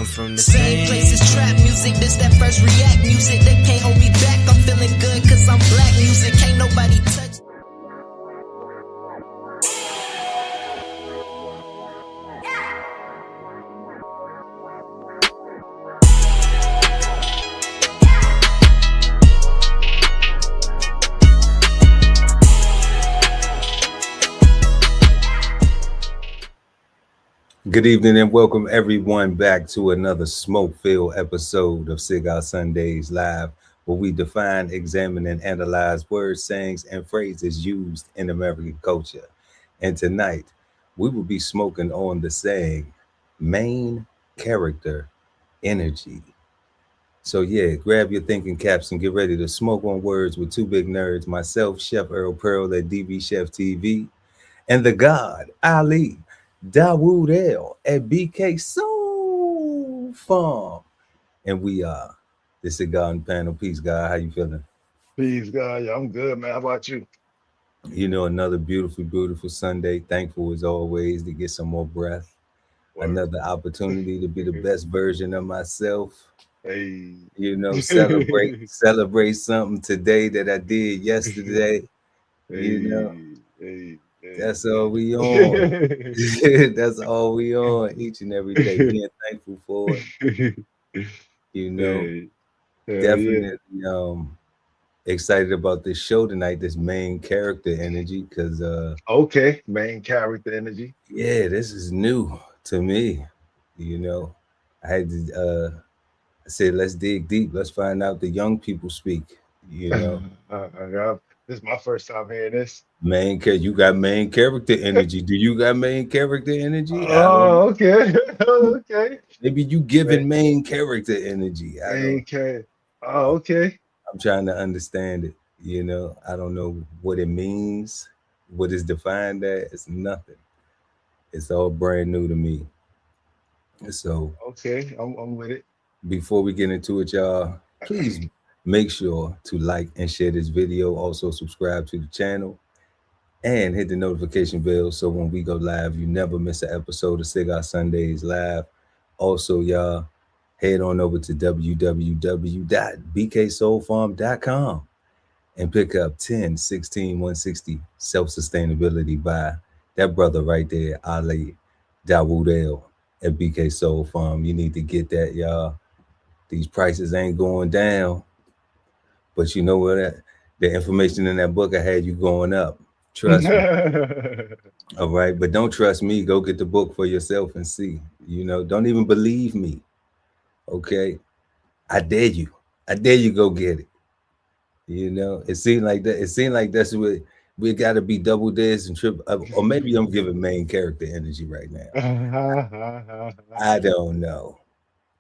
I'm from the Same place as trap music, this that first react music. They can't hold me back, I'm feeling good cause I'm black music. Can't nobody touch. Good evening and welcome everyone back to another smoke-filled episode of Cigar Sundays Live, where we define, examine, and analyze words, sayings, and phrases used in American culture. And tonight, we will be smoking on the saying, main character energy. So yeah, grab your thinking caps and get ready to smoke on words with two big nerds, myself, Chef Earl Pearl at DBCHEFTV, and the God, Ali, Dawood L at BK Soul Farm. And we are the Cigarden Panel. Peace, God. How you feeling? Peace, God. Yeah, I'm good, man. How about you? You know, another beautiful, beautiful Sunday. Thankful as always to get some more breath. Word. Another opportunity to be the best version of myself. Hey. You know, celebrate something today that I did yesterday. You know, hey. that's all we on. That's all we on each and every day. Being thankful for it. You know, definitely excited about this show tonight, this main character energy, because okay, main character energy. Yeah, this is new to me. You know, I had to I said, let's dig deep, let's find out the young people speak, you know. This is my first time hearing this. You got main character energy. Do you got main character energy? Oh, okay. Okay. Maybe you giving main character energy. Oh, okay. I'm trying to understand it. You know, I don't know what it means, what is defined as. It's nothing. It's all brand new to me. So, okay, I'm with it. Before we get into it, y'all, please make sure to like and share this video. Also, subscribe to the channel and hit the notification bell so when we go live, you never miss an episode of Cigar Sundays Live. Also, y'all, head on over to www.bksoulfarm.com and pick up 10-16-160 Self-Sustainability by that brother right there, Ali Dawood L at BK Soul Farm. You need to get that, y'all. These prices ain't going down, but you know what? The information in that book I had you going up. Trust me. All right, but don't trust me. Go get the book for yourself and see. You know, don't even believe me. Okay, I dare you. I dare you go get it. You know, it seemed like that. It seemed like that's what we got to be double dares and triple. Or maybe I'm giving main character energy right now. I don't know,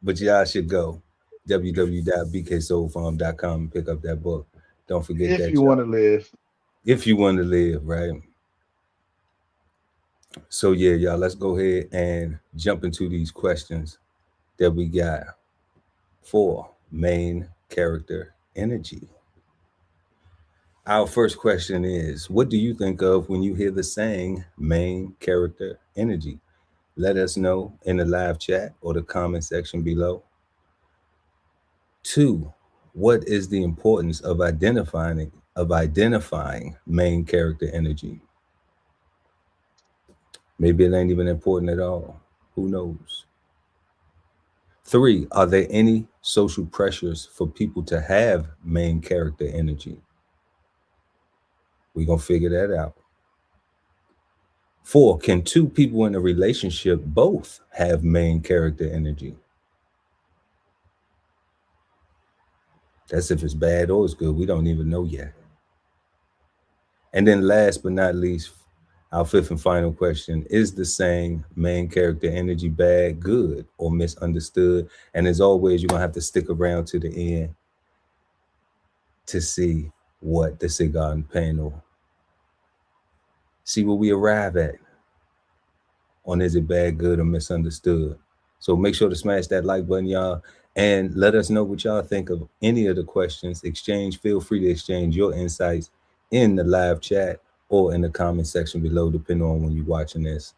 but y'all should go www.bksoulfarm.com and pick up that book. Don't forget that. If you want to live. If you want to live, right? So yeah, y'all, let's go ahead and jump into these questions that we got for main character energy. Our first question is, what do you think of when you hear the saying main character energy? Let us know in the live chat or the comment section below. 2, what is the importance of identifying main character energy? Maybe it ain't even important at all. Who knows? 3, are there any social pressures for people to have main character energy? We're going to figure that out. 4, can two people in a relationship both have main character energy? That's if it's bad or it's good. We don't even know yet. And then last but not least, our 5th and final question, is the saying main character energy bad, good, or misunderstood? And as always, you're going to have to stick around to the end to see what the Cigarden Panel, see what we arrive at on is it bad, good, or misunderstood. So make sure to smash that like button, y'all, and let us know what y'all think of any of the questions. Feel free to exchange your insights in the live chat or in the comment section below, depending on when you're watching this.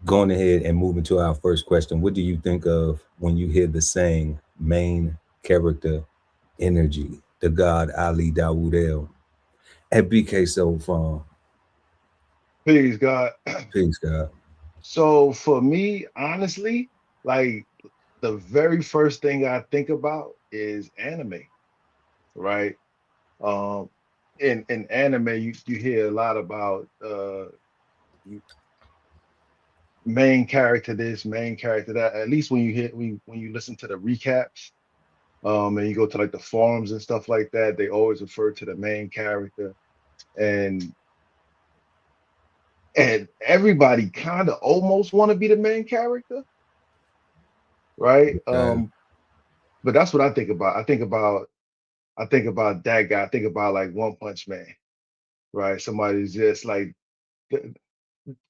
Going ahead and moving to our first question, what do you think of when you hear the saying main character energy? The God Ali Dawood at BK Soul Farm. Please, God. Peace, God. So for me, honestly, like the very first thing I think about is anime, right? Um, in anime, you hear a lot about main character this, main character that. At least when you listen to the recaps, and you go to like the forums and stuff like that, they always refer to the main character, and everybody kind of almost want to be the main character, right? Okay. But that's what I think about. I think about that guy. I think about like One Punch Man, right? Somebody's just like the,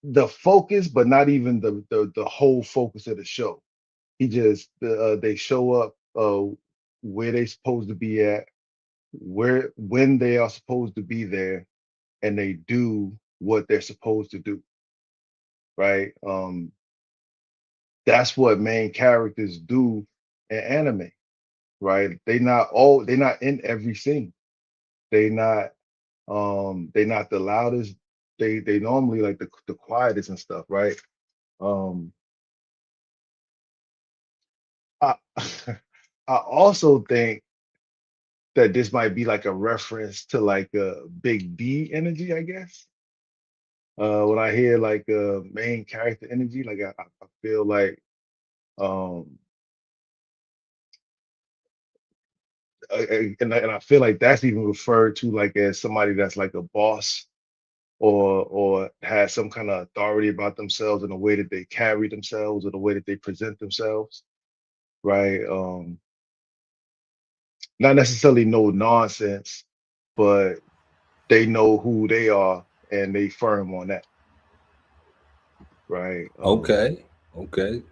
the focus, but not even the whole focus of the show. He just they show up where they supposed to be at, where when they are supposed to be there, and they do what they're supposed to do, right? That's what main characters do in anime, right? They're not in every scene. They not they not the loudest. They normally like the quietest and stuff, right? Um I I also think that this might be like a reference to like a big D energy, I guess. When I hear like main character energy, like I feel like um and I feel like that's even referred to like as somebody that's like a boss or has some kind of authority about themselves in the way that they carry themselves or the way that they present themselves, right? Not necessarily no nonsense, but they know who they are and they firm on that, right? Okay. Okay.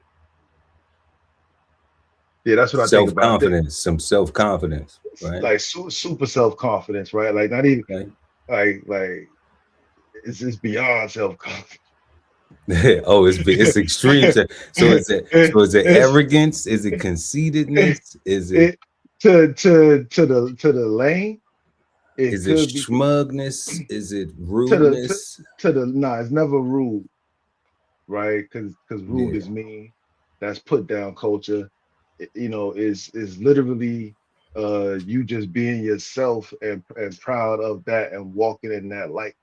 Yeah, that's what I think Self about. confidence, some self confidence, right? Like super self confidence, right? Like not even Okay. like it's beyond self confidence. Oh, it's extreme. So is it It's arrogance? Is it conceitedness? it to the lane. It Is it could be schmugness? Is it to the rudeness? to the nah. It's never rude, right? Because rude Yeah. is mean. That's put down culture. Is literally you just being yourself and proud of that and walking in that light,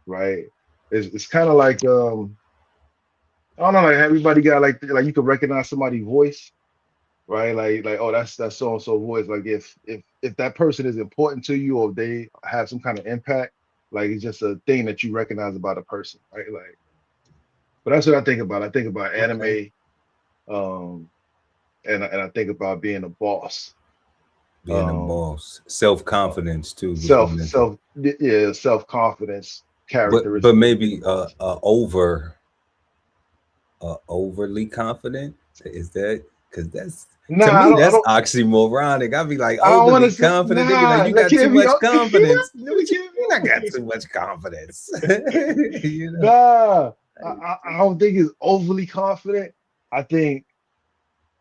right? It's kind of like I don't know, like everybody got like you can recognize somebody's voice, right? Like oh that's so and so voice. Like if that person is important to you or if they have some kind of impact, like it's just a thing that you recognize about a person, right? Like, but that's what I think about. I think about Okay. anime, um, and I think about being a boss, Being a um, boss, self uh, confidence too was one of the. yeah, self confidence But characteristic. maybe overly confident. Is that because that's to Nah, me I that's don't, oxymoronic. I'd be like I don't want overly to say confident. They'd be like, nah. you That got too can't be. much confidence. That What you can't mean I got be. too much confidence? you know. Nah, I don't think it's overly confident. I think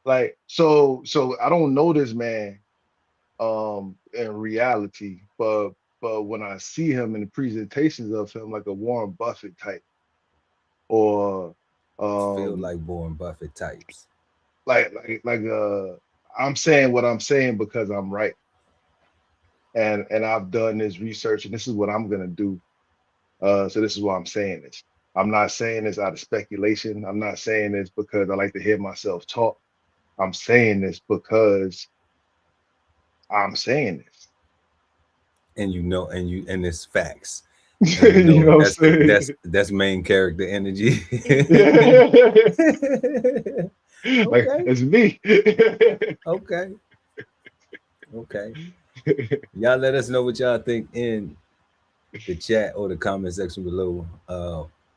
like so I don't know this man in reality, but when I see him in the presentations of him like a Warren Buffett type or Feel um like Warren Buffett types. like I'm saying what I'm saying because I'm right and I've done this research and this is what I'm gonna do. So this is why I'm saying this. I'm not saying this out of speculation. I'm not saying this because I like to hear myself talk. I'm saying this because I'm saying And it's facts. And this. You know what I'm saying? that's main character energy. Yeah. Like Okay. it's me. Okay. Okay. Y'all let us know what y'all think in the chat or the comment section below.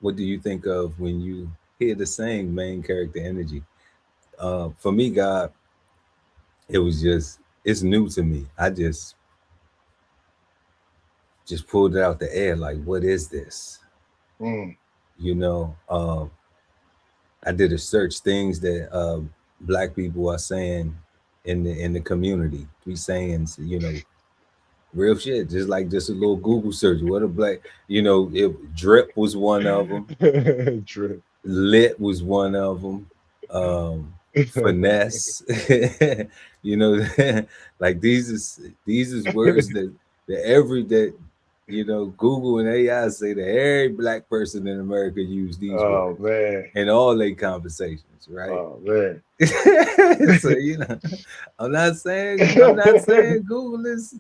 What do you think of when you hear the saying main character energy? For me, God, it was it's new to me. I just pulled it out the air like, what is this? Mm, You know, I did a search things that black people are saying in the community. We sayings, you know, real shit. Just like just a little Google search. What a black, you know, it drip was one of them. True. Lit was one of them. Finesse, you know, like these is words that every that you know Google and AI say that every black person in America use these Oh words man. in all their conversations, right? Oh man. So you know, I'm not saying Google is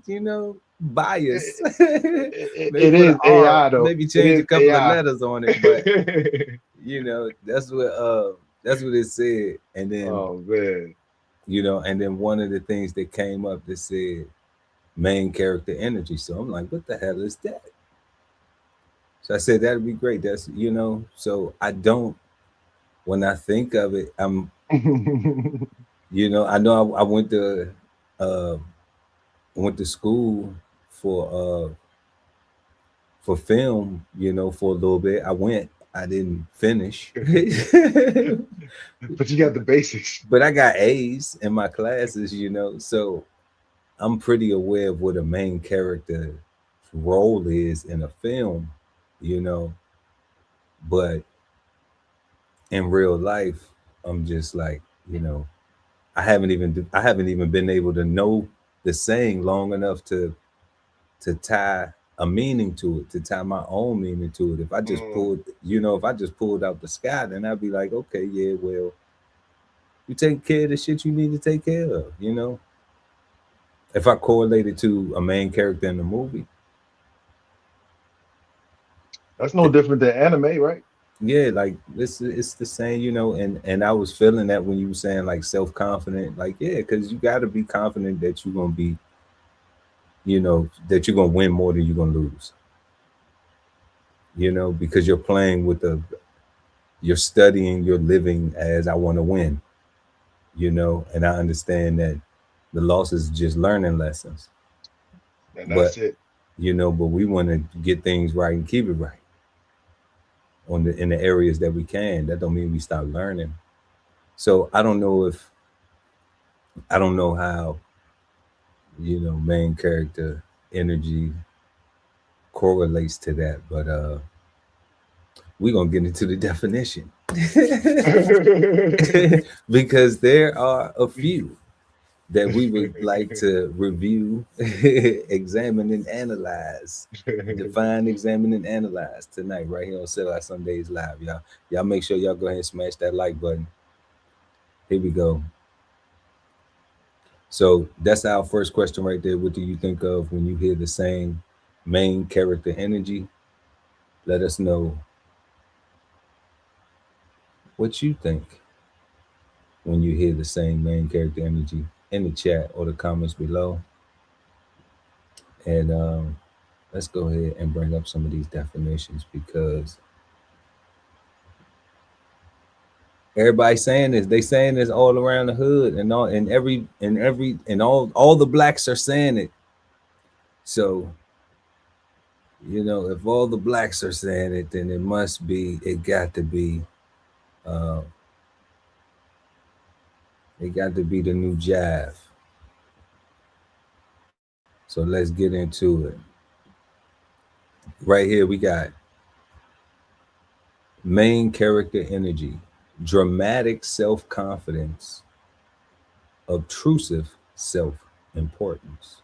biased. Maybe It put an is R, AI though. maybe It change a is couple of AI. letters on it, but that's what it said. And then Oh man. and then one of the things that came up that said main character energy. So I'm like, what the hell is that? So I said that'd be great. That's so I don't when I think of it, I know I uh went to school for film, for a little bit. I didn't finish. But you got the basics. But I got A's in my classes, so I'm pretty aware of what a main character role is in a film, you know, but in real life, I'm just like, I haven't even been able to know the saying long enough to tie a meaning to it, to tie my own meaning to it. Mm, If I just pulled out the sky, then I'd be like, okay, yeah, well, you take care of the shit you need to take care of. If I correlated to a main character in the movie, that's no different than anime, right? yeah, like it's the same, and I was feeling that when you were saying like self-confident, like, yeah, because you got to be confident that you're gonna be, that you're gonna win more than you're gonna lose, because you're playing with you're studying, you're living as I want to win, and I understand that the loss is just learning lessons, And but that's it. but we want to get things right and keep it right in the areas that we can. That don't mean we stop learning. So I don't know how, main character energy correlates to that, but we're gonna get into the definition. Because there are a few that we would like to review, examine, and analyze. Define, examine, and analyze tonight, right here on Sell Out Sundays Live, y'all. Y'all make sure y'all go ahead and smash that like button. Here we go. So that's our first question right there. What do you think of when you hear the saying main character energy? Let us know what you think when you hear the saying main character energy in the chat or the comments below. And let's go ahead and bring up some of these definitions because everybody's saying this. They saying this all around the hood and all the blacks are saying it. So if all the blacks are saying it, then it got to be uh, the new jive. So let's get into it. Right here we got main character energy, dramatic self-confidence, obtrusive self-importance.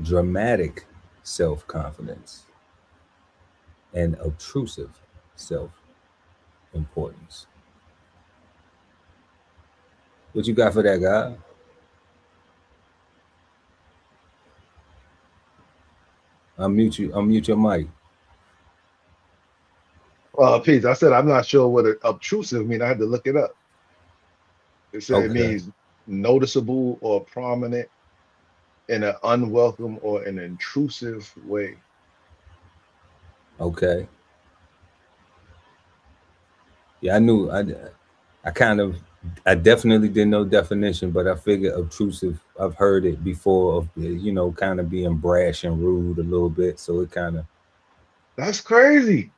Dramatic self-confidence and obtrusive self-importance. What you got for that, guy? Unmute you. Unmute your mic. Pete, I said I'm not sure what obtrusive mean. I had to look it up. It said it Okay. means noticeable or prominent in an unwelcome or an intrusive way. Okay. Yeah, I knew. I definitely didn't know definition, but I figured obtrusive. I've heard it before of kind of being brash and rude a little bit. So it kind of That's crazy.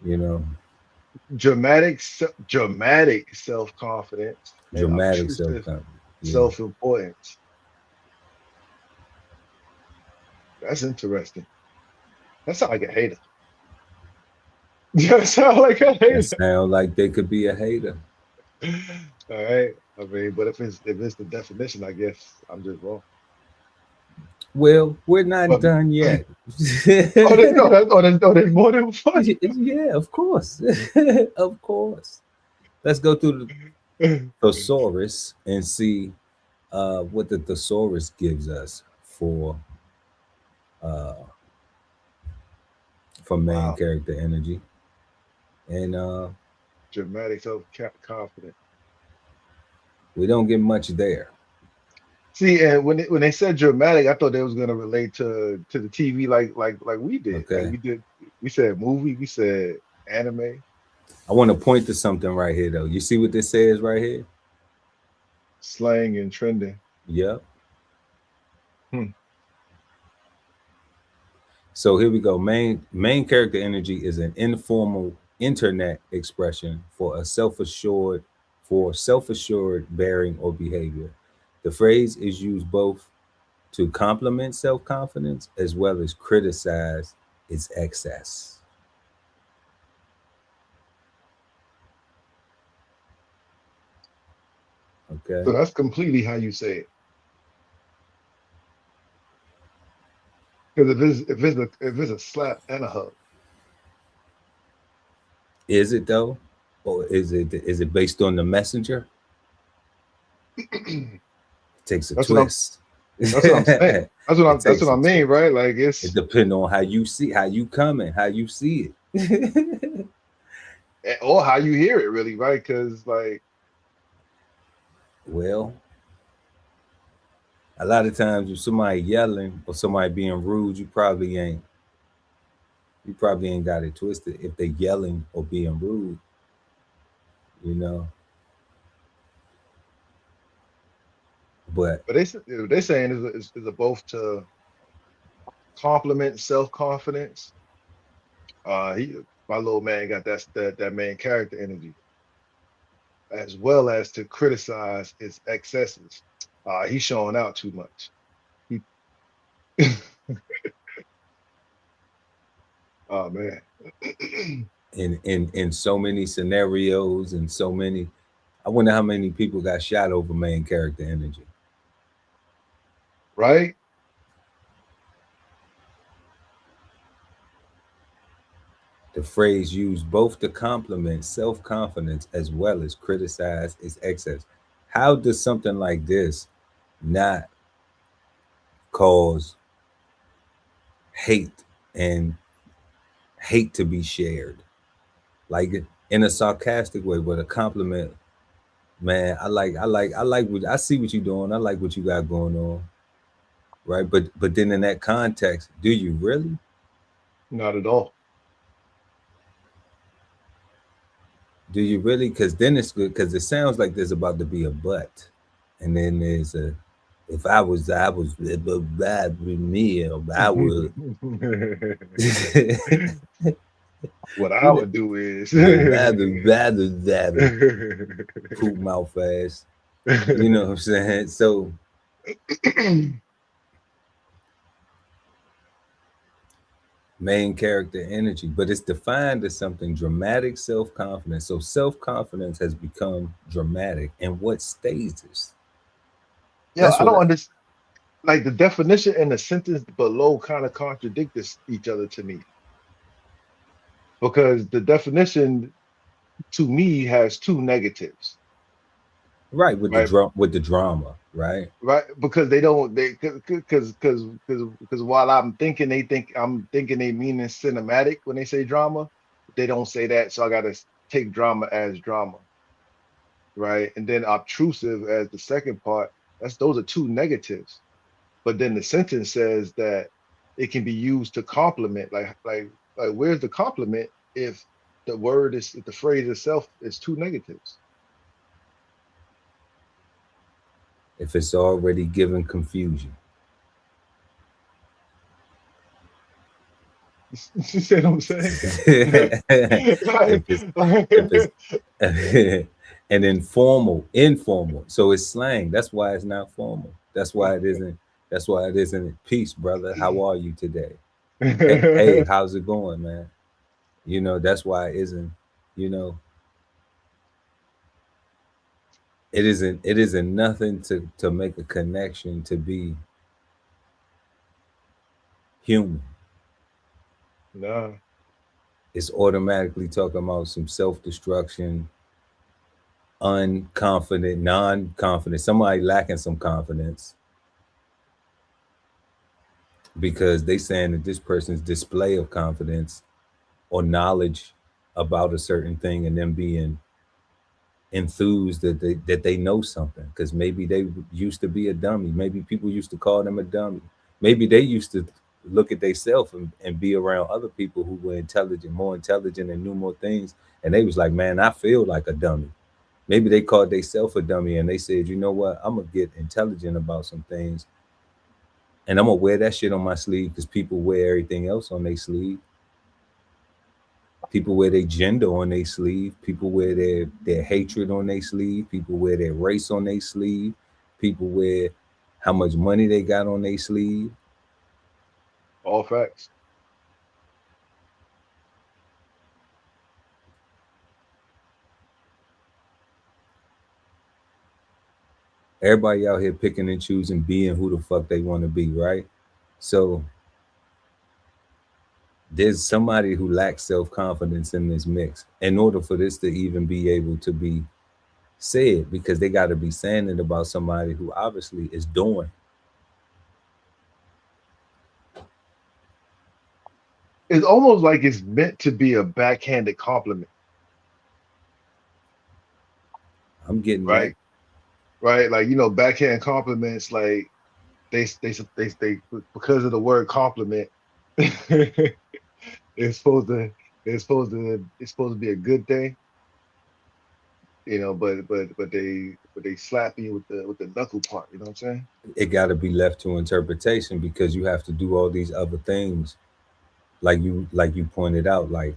You know, dramatic self-confidence and dramatic obtrusive self-confidence. Yeah, self-importance. That's interesting. That sounds like a hater. That sounds like a that hater. sound like they could be a hater. All right. I mean, but if it's the definition, I guess I'm just wrong. Well, we're not But done yet. no, there's more than one. Yeah, of course. Of course. Let's go through the thesaurus and see what the thesaurus gives us uh, for main Wow. character energy. And Dramatic self-confidence. we don't get much there. See, and when they said dramatic, I thought they was gonna relate to the TV like we did. Like Okay. we said movie, we said anime, I want to point to something right here, though. You see what this says right here? slang and trending. Yep. Hmm. So here we go. Main character energy is an informal internet expression for self-assured bearing or behavior. The phrase is used both to compliment self-confidence as well as criticize its excess. Okay. So that's completely how you say it. Because if it's a slap and a hug, Is it though? Or is it based on the messenger? It takes a that's what I'm twist. that's what I'm saying. It That's takes what a I mean, twist. right? Like It it's depends on how you see, how you coming, how you see it. or how you hear it, really, right? Because like Well, a lot of times if somebody yelling or somebody being rude, you probably ain't got it twisted if they yelling or being rude, you know. But but they saying is a both to compliment self-confidence. He my little man got that main character energy, as well as to criticize its excesses. He's showing out too much. He, oh man, in so many scenarios and so many, I wonder how many people got shot over main character energy. right? The phrase used both to compliment self confidence as well as criticize its excess. How does something like this not cause hate and hate to be shared? Like in a sarcastic way, but a compliment, man, I like what I see what you're doing. I like what you got going on. Right. But then in that context, do you really? Not at all. Do you really? Because then it's good because it sounds like there's about to be a but. And then there's a if I was bad with me, or I would What I you would do is know, poop mouth fast. You know what I'm saying? So main character energy, but it's defined as something dramatic self-confidence. So self-confidence has become dramatic. And what stages? yeah, That's I what don't understand. Like the definition and the sentence below kind of contradict each other to me because the definition to me has two negatives, right with the right? drama, right? Right, because they don't they because while I'm thinking they meaning cinematic when they say drama, they don't say that, so I gotta take drama as drama, right? And then obtrusive as the second part. Those are two negatives. But then the sentence says that it can be used to compliment. Like where's the compliment if if the phrase itself is two negatives? If it's already given confusion. You see what I'm saying? if Like, it's if it's like, and informal. So it's slang. That's why it's not formal. That's why it isn't. That's why it isn't peace, brother. How are you today? Hey, how's it going, man? That's why it isn't. You know, it isn't nothing to make a connection to be human. nah, It's automatically talking about some self-destruction, unconfident, non-confident, somebody lacking some confidence because they saying that this person's display of confidence or knowledge about a certain thing and them being enthused that they know something because maybe they used to be a dummy. Maybe people used to call them a dummy. Maybe they used to look at themselves and be around other people who were intelligent, more intelligent and knew more things. And they was like, man, I feel like a dummy. Maybe they called themselves a dummy and they said, you know what, I'm gonna get intelligent about some things and I'm gonna wear that shit on my sleeve because people wear everything else on their sleeve. People wear their gender on their sleeve. People wear their hatred on their sleeve. People wear their race on their sleeve. People wear how much money they got on their sleeve. all facts. Everybody out here picking and choosing, being who the fuck they want to be, right? So there's somebody who lacks self-confidence in this mix in order for this to even be able to be said, because they got to be saying it about somebody who obviously is doing. It's almost like it's meant to be a backhanded compliment, I'm getting that. right? Right? Like, backhand compliments, like they because of the word compliment, it's supposed to it's supposed to be a good thing, but they slap you with the knuckle part, you know what I'm saying? It got to be left to interpretation because you have to do all these other things, like you pointed out, like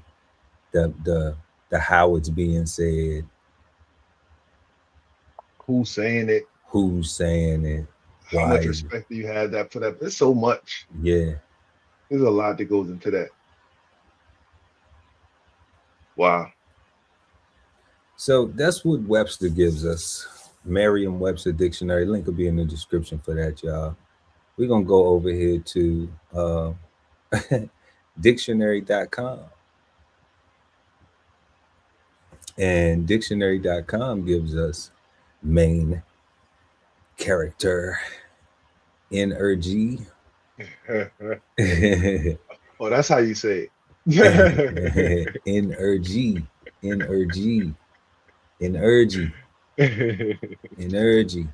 the how it's being said, Who's saying it? who's saying it, How why much is it. respect do you have that for that? There's so much. Yeah. There's a lot that goes into that. Wow. So that's what Webster gives us. Merriam-Webster dictionary link will be in the description for that, y'all. We're gonna go over here to dictionary.com, and dictionary.com gives us main character energy. Oh, that's how you say it. energy, energy, energy, energy.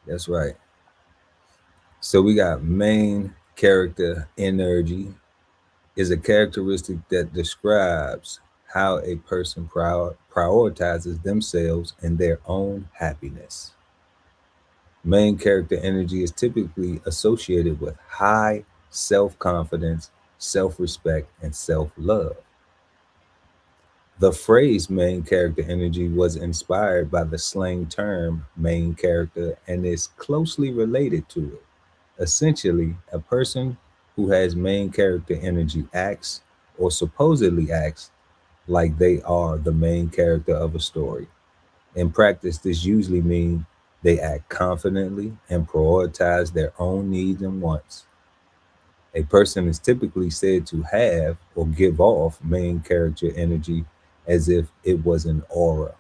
That's right. So we got main character energy is a characteristic that describes how a person prioritizes themselves and their own happiness. Main character energy is typically associated with high self confidence, self respect, and self love. The phrase main character energy was inspired by the slang term main character and is closely related to it. Essentially, a person who has main character energy acts or supposedly acts like they are the main character of a story. In practice, this usually means they act confidently and prioritize their own needs and wants. A person is typically said to have or give off main character energy as if it was an aura.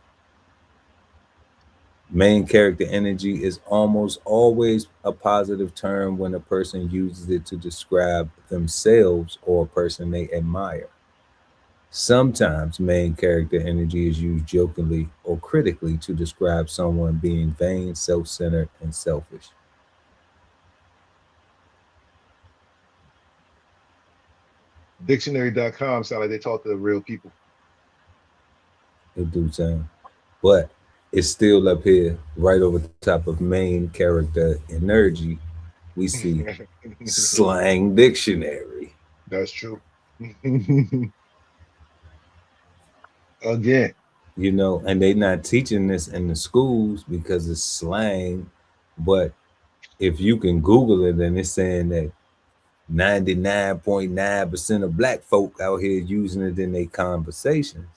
Main character energy is almost always a positive term when a person uses it to describe themselves or a person they admire. Sometimes main character energy is used jokingly or critically to describe someone being vain, self centered, and selfish. Dictionary.com sound like they talk to real people. It do sound. But it's still up here, right over top of main character energy. We see slang dictionary. That's true. Again. You know, and they not teaching this in the schools because it's slang. But if you can Google it, and it's saying that 99.9% of black folk out here using it in their conversations,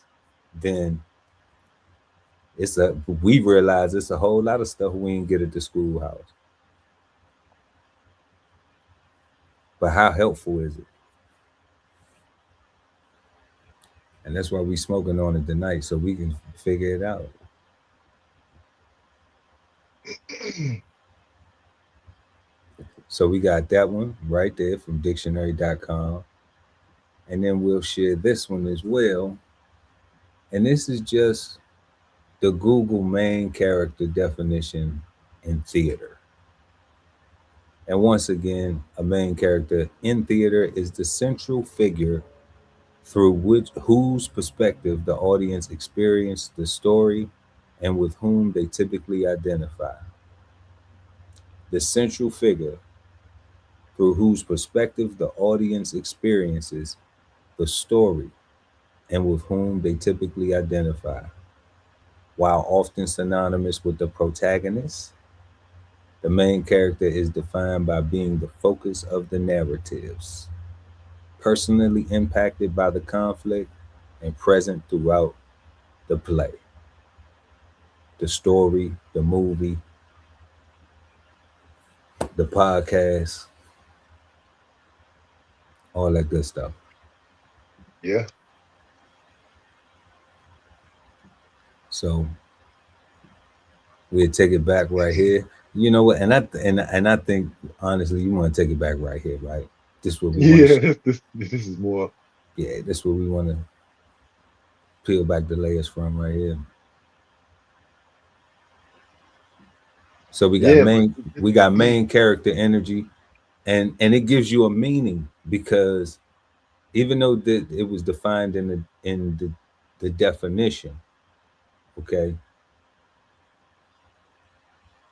then we realize it's a whole lot of stuff we ain't get at the schoolhouse. But how helpful is it? And that's why we smoking on it tonight, so we can figure it out. So we got that one right there from dictionary.com. And then we'll share this one as well. And this is just the Google main character definition in theater. And once again, a main character in theater is the central figure through whose perspective the audience experience the story and with whom they typically identify. The central figure through whose perspective the audience experiences the story and with whom they typically identify. While often synonymous with the protagonist, the main character is defined by being the focus of the narratives, personally impacted by the conflict and present throughout the play, the story, the movie, the podcast, all that good stuff. Yeah. So we'll take it back right here. You know what? And I think honestly, you want to take it back right here, right? This is what we want to. Yeah. This is more. Yeah, this is what we want to peel back the layers from right here. So Yeah, but we got main character energy, and it gives you a meaning because even though it was defined in the definition, okay,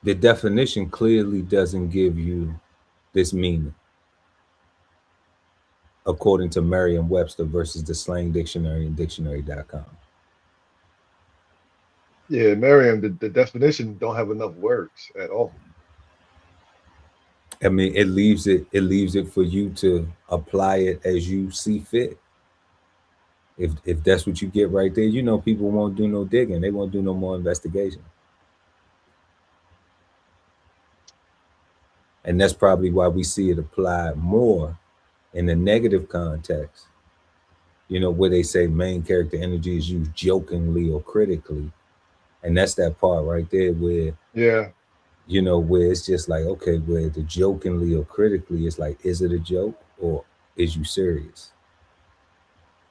the definition clearly doesn't give you this meaning according to Merriam-Webster versus the Slang Dictionary and dictionary.com. yeah, Miriam, the definition don't have enough words at all. I mean, it leaves it for you to apply it as you see fit. If that's what you get right there, you know people won't do no digging. They won't do no more investigation. And that's probably why we see it applied more in the negative context. You know, where they say main character energy is used jokingly or critically. And that's that part right there where, Yeah. where it's just like, okay, where the jokingly or critically, it's like, is it a joke or is you serious?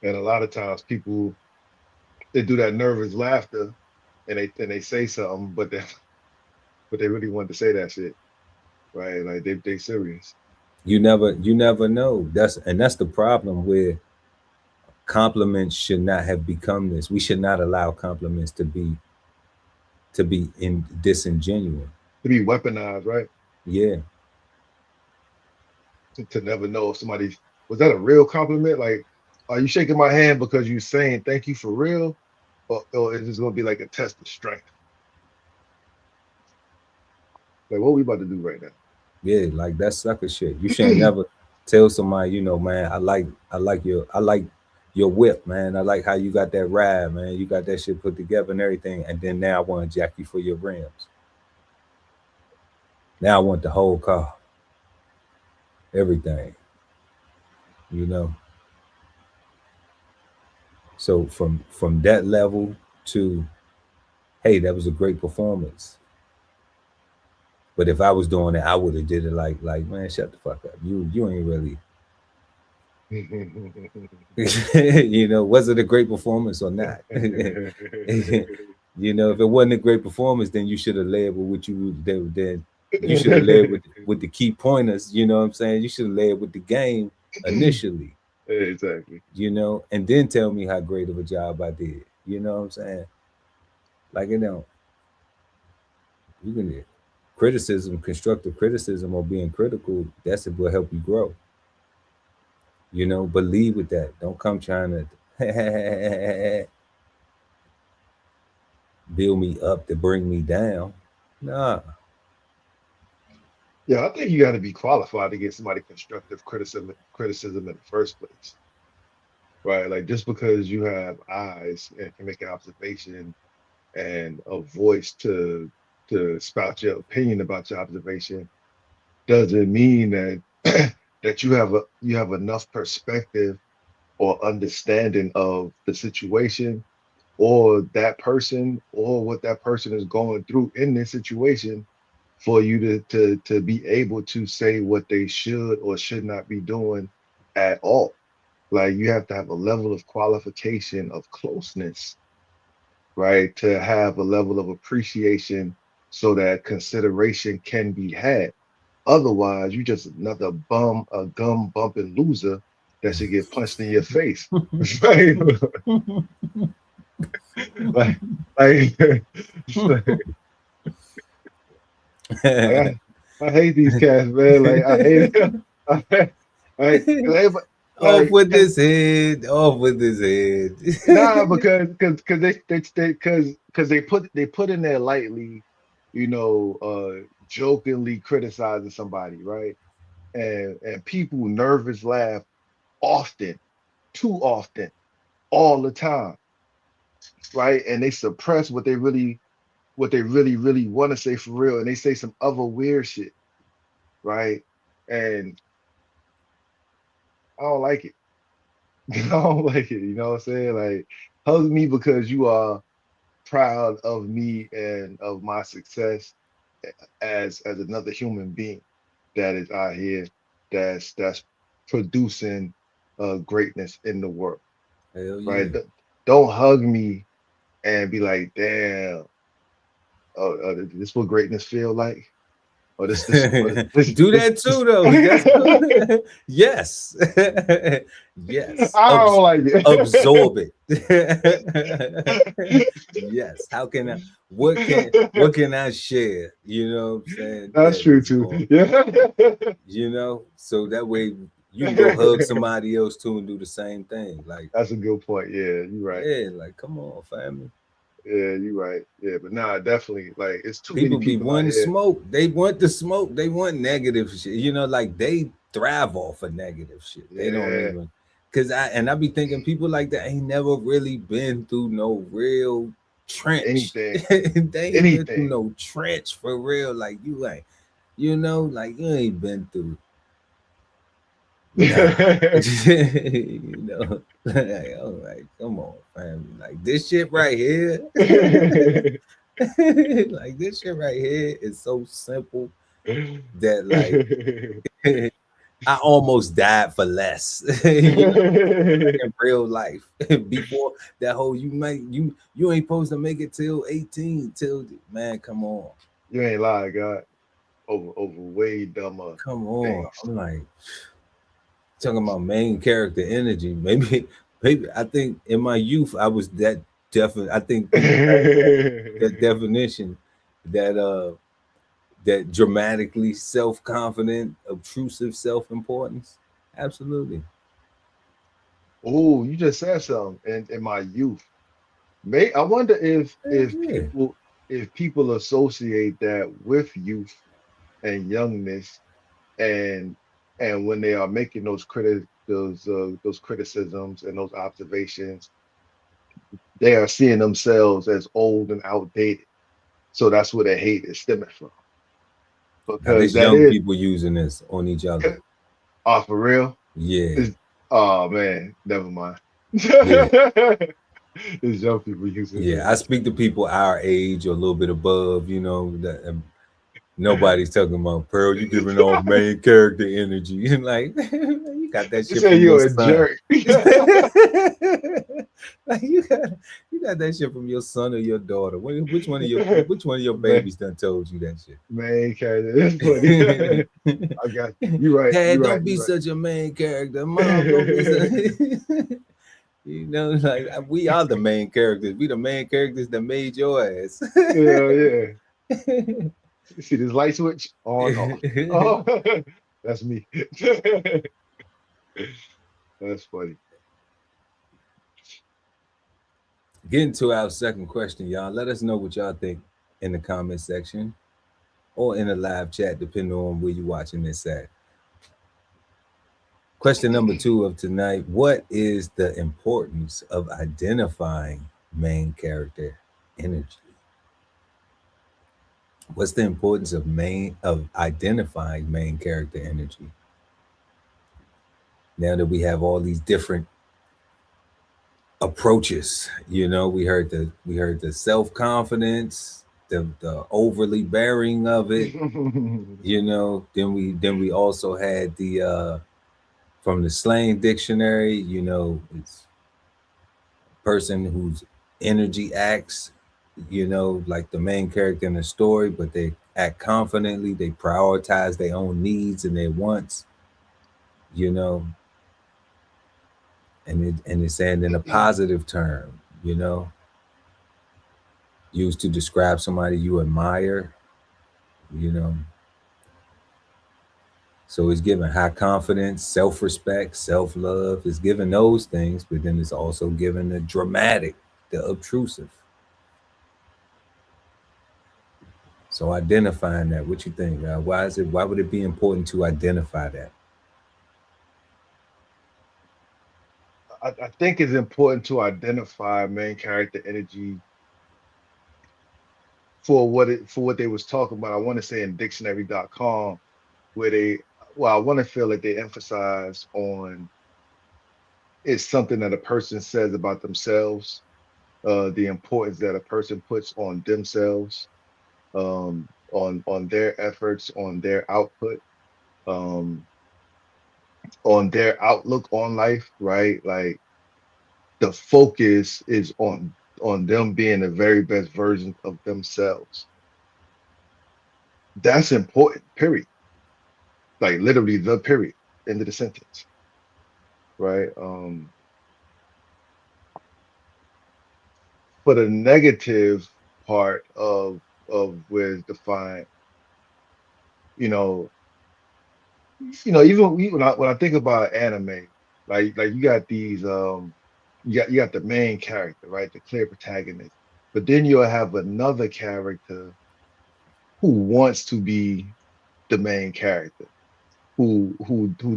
And a lot of times people they do that nervous laughter and they say something, but they really want to say that shit. Right. Like they serious. You never know. That's the problem where compliments should not have become this. We should not allow compliments to be in disingenuous. To be weaponized, right? Yeah. To never know if somebody was that a real compliment? Like, are you shaking my hand because you saying thank you for real? Or is this gonna be like a test of strength? Like what we about to do right Yeah, like that's sucker shit. You should never tell somebody, man, I like your whip, man. I like how you got that ride, man. You got that shit put together and everything. And then now I want to jack you for your rims. Now I want the whole car, everything, you know. So from that level to, hey, that was a great performance. But if I was doing it, I would have did it like man, shut the fuck up. You ain't really now. was it a great performance or not? If it wasn't a great performance, then you should have led with what then you should have led with the key pointers. You know what I'm saying? You should have led with the game initially. Exactly. And then tell me how great of a job I did. You know what I'm saying? Like you can criticism, constructive criticism, or being critical. That's it will help you grow. You know, but leave with that. Don't come trying to build me up to bring me down. Nah. Yeah, I think you got to be qualified to get somebody constructive criticism in the first place, right? Like just because you have eyes and can make an observation and a voice to spout your opinion about your observation doesn't mean that that you have enough perspective or understanding of the situation or that person or what that person is going through in this situation for you to be able to say what they should or should not be doing at all. Like you have to have a level of qualification of closeness, right? To have a level of appreciation so that consideration can be had. Otherwise, you just another a gum bumping loser that should get punched in your face. Right? like, like, I hate these cats, man. Like I hate it. Like, 'cause everybody, Off like, with this head. Off with this nah, head. because they put in there lightly, jokingly criticizing somebody, right? And people nervous laugh often, too often, all the time, right? And they suppress what they really want to say for real, and they say some other weird shit, right? And I don't like it. I don't like it. You know what I'm saying? Like, hug me because you are proud of me and of my success as another human being that is out here that's producing greatness in the world, Hell right? yeah. Don't hug me and be like, damn, this what greatness feel like, or Do that too, though. That's good. Yes. Yes. I don't like Absorb it. it. Yes. How can I what can I share? You know what I'm saying? That's That true is too. going, Yeah. so that way you can go hug somebody else too and do the same thing. Like, That's a good point. Yeah, you're right. yeah, like come on, family. Yeah, you're right. Yeah, but nah, definitely. Like, it's too many People be people out wanting here. smoke. They want the smoke. They want negative shit. You know, like they thrive off of negative shit. They don't Yeah, even I be thinking people like that ain't never really been through no real trench. anything, They ain't been through anything. no trench for real. Like you ain't, like you ain't been through. Nah. Like, I'm like, come on, family. Like this shit right here. Like this shit right here is so simple that like I almost died for less. In real life. Before that whole you ain't supposed to make it till 18 till man, come on. You ain't lying, God. Over way dumber Come on. things. I'm like talking about main character energy. Maybe I think in my youth I was that definite. I think people have that definition that that dramatically self-confident, obtrusive self-importance. Absolutely. Oh, you just said something. In my youth, I wonder Hell yeah. if people associate that with youth and youngness, and when they are making those criticisms and those observations, they are seeing themselves as old and outdated. So that's where the hate is stemming from, Now because this that young is, people using this on each other. oh, for real. Yeah. Oh man, never mind. Yeah. It's young people using Yeah. I speak to people our age or a little bit above, that nobody's talking about Pearl, you giving off main character energy. And like, you got that They shit say from your you're a son. jerk. Like you got that shit from your son or your daughter. Which one of your Man, babies done told you that shit? man, that's funny. I got you right. Dad, You right. don't be You such a main character. Mom, don't be such. right. Like we are the main characters. We the main characters that made your ass. Yeah, yeah. You see this light switch on off. Oh, that's me. That's funny. Getting to our second question, y'all. Let us know what y'all think in the comment section or in the live chat, depending on where you're watching this at. Question number 2 of tonight: what is the importance of identifying main character energy? What's the importance of identifying main character energy? Now that we have all these different approaches, we heard the self-confidence, the overly bearing of it, then we also had the from the slang dictionary, it's person whose energy acts, like the main character in the story, but they act confidently, they prioritize their own needs and their wants, and it's saying in a positive term, used to describe somebody you admire, you know. So it's given high confidence, self-respect, self-love. It's given those things, but then it's also given the dramatic, the obtrusive. So identifying that, what you think, Val? Why would it be important to identify that? I think it's important to identify main character energy for what they was talking about. I want to say in dictionary.com where I want to feel like they emphasize on it's something that a person says about themselves, the importance that a person puts on themselves, on their efforts, on their output, um, on their outlook on life, right? Like the focus is on them being the very best version of themselves. That's important, period. Like literally the period, end of the sentence, right? For the negative part of where it's defined, you know, even when I think about anime, like you got these you got the main character, right? The clear protagonist. But then you'll have another character who wants to be the main character, who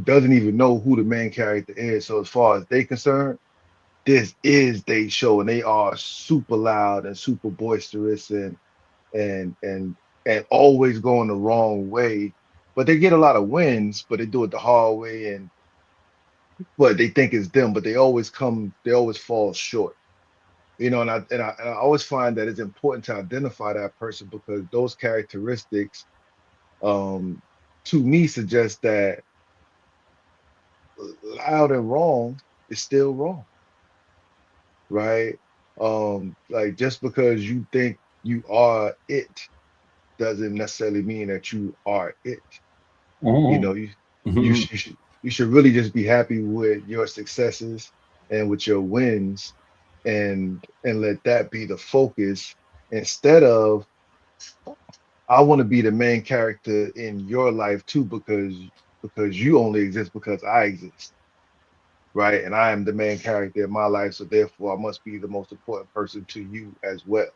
doesn't even know who the main character is. So as far as they concerned, this is they show, and they are super loud and super boisterous and and and always going the wrong way. But they get a lot of wins, but they do it the hard way, and but they think it's them, but they always fall short. And I always find that it's important to identify that person because those characteristics, um, to me, suggest that loud and wrong is still wrong, right? Like just because you think you are it doesn't necessarily mean that you are it. You Mm-hmm. know, Mm-hmm. you should really just be happy with your successes and with your wins, and let that be the focus instead of I want to be the main character in your life too because you only exist because I exist, right? And I am the main character in my life, so therefore I must be the most important person to you as well.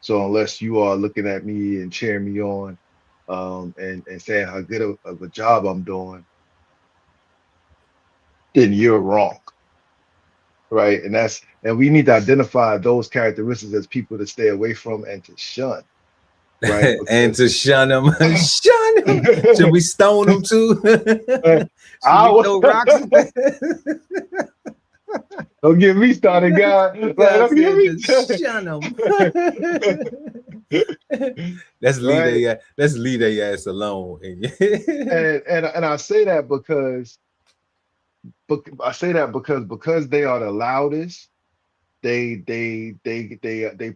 So unless you are looking at me and cheering me on, and saying how good of a job I'm doing, then you're wrong, right? And we need to identify those characteristics as people to stay away from and to shun, right? And Because to shun them, shun them. Should we stone them too? Should I we was throw rocks at them? don't get me started, guy. Like God don't get said me to started. shun them. Let's leave Right? their ass alone. And I say that because they are the loudest, they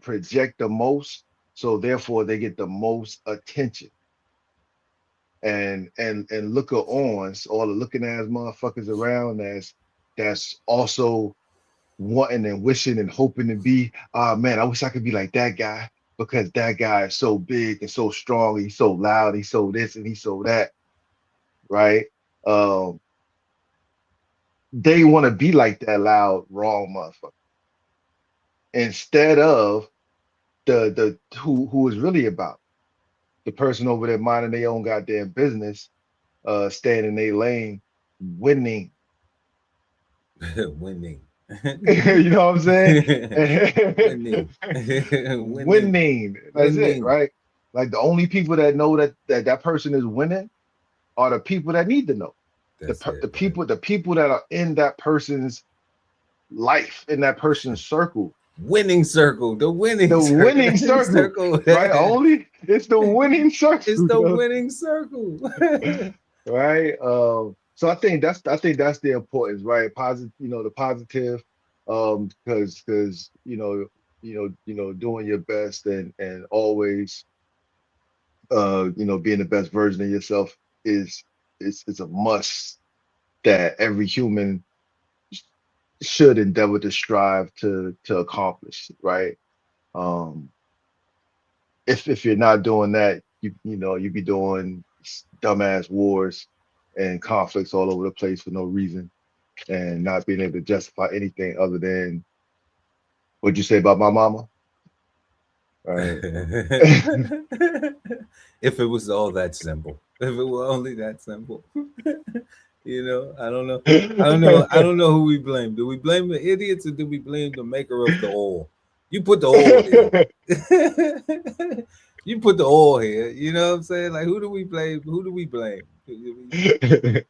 project the most, so therefore they get the most attention. And looker ons, all the looking ass motherfuckers around that's also wanting and wishing and hoping to be, ah man, I wish I could be like that guy because that guy is so big and so strong, he's so loud, he's so this and he's so that, right? Um, they want to be like that loud, wrong motherfucker instead of the who is really about the person over there minding their own goddamn business, staying in their lane, winning. Winning. You know what I'm saying? Winning. Winning. Winning. That's it, Winning. right? Like the only people that know that person is winning are the people that need to know. That's it. The people that are in that person's life, in that person's circle. Winning circle, the winning Circle, right? Only it's the winning circle. It's the winning circle. Right. So I think that's the importance, right? Positive, the positive, because doing your best and always being the best version of yourself is a must that every human should endeavor to strive to accomplish, right? Um, if you're not doing that, you be doing dumbass wars and conflicts all over the place for no reason and not being able to justify anything other than what'd you say about my mama? Right. If it was all that simple, if it were only that simple. I don't know. I don't know who we blame. Do we blame the idiots or do we blame the maker of the oil? You put the oil here. You put the oil here. You know what I'm saying? Like, who do we blame? Who do we blame? I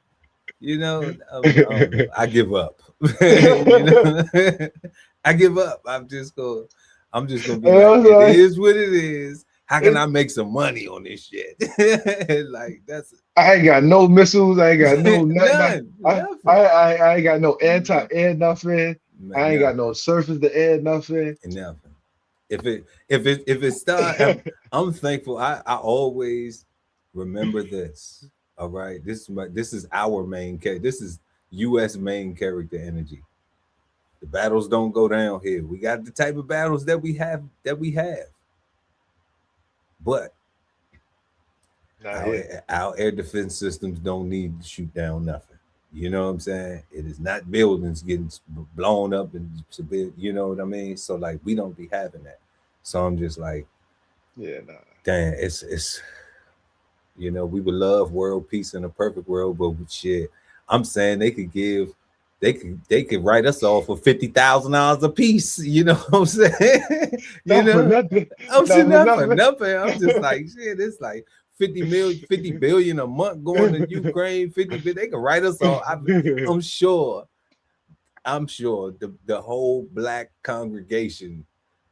give up. I give up. I'm just gonna be like, it is what it is. How can I make some money on this shit? Like I ain't got no missiles. I ain't got no nothing. Nothing. I ain't got no anti-air nothing. I ain't got no surface to air nothing. Nothing. If it start, I'm thankful. I always remember this. All right. This is our main character. This is US main character energy. The battles don't go down here. We got the type of battles that we have. But our air defense systems don't need to shoot down nothing. You know what I'm saying? It is not buildings getting blown up and you know what I mean? So like we don't be having that. So I'm just like, damn, it's we would love world peace in a perfect world, but shit, I'm saying they could write us off for $50,000 a piece. You know what I'm saying? Nothing. Nothing. I'm just like, shit, it's like 50 billion a month going to Ukraine. 50 billion, they can write us off. I'm sure the whole black congregation,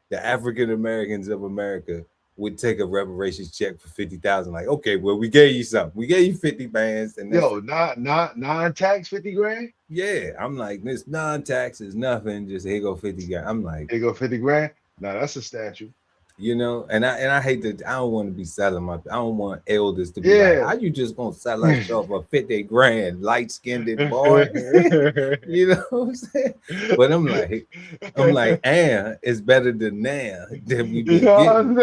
the African Americans of America, would take a reparations check for 50,000. Like, okay, well, we gave you something. We gave you 50 bands, and not non-tax 50 grand. Yeah, I'm like, this non-tax is nothing. Just here go 50 grand. I'm like, here go 50 grand. No, that's a statue. And I hate that. I don't want to be selling I don't want elders to be like, how you just gonna sell us off for 50 grand, light-skinned boy? You know what I'm saying? But I'm like, it's better than now that we be getting.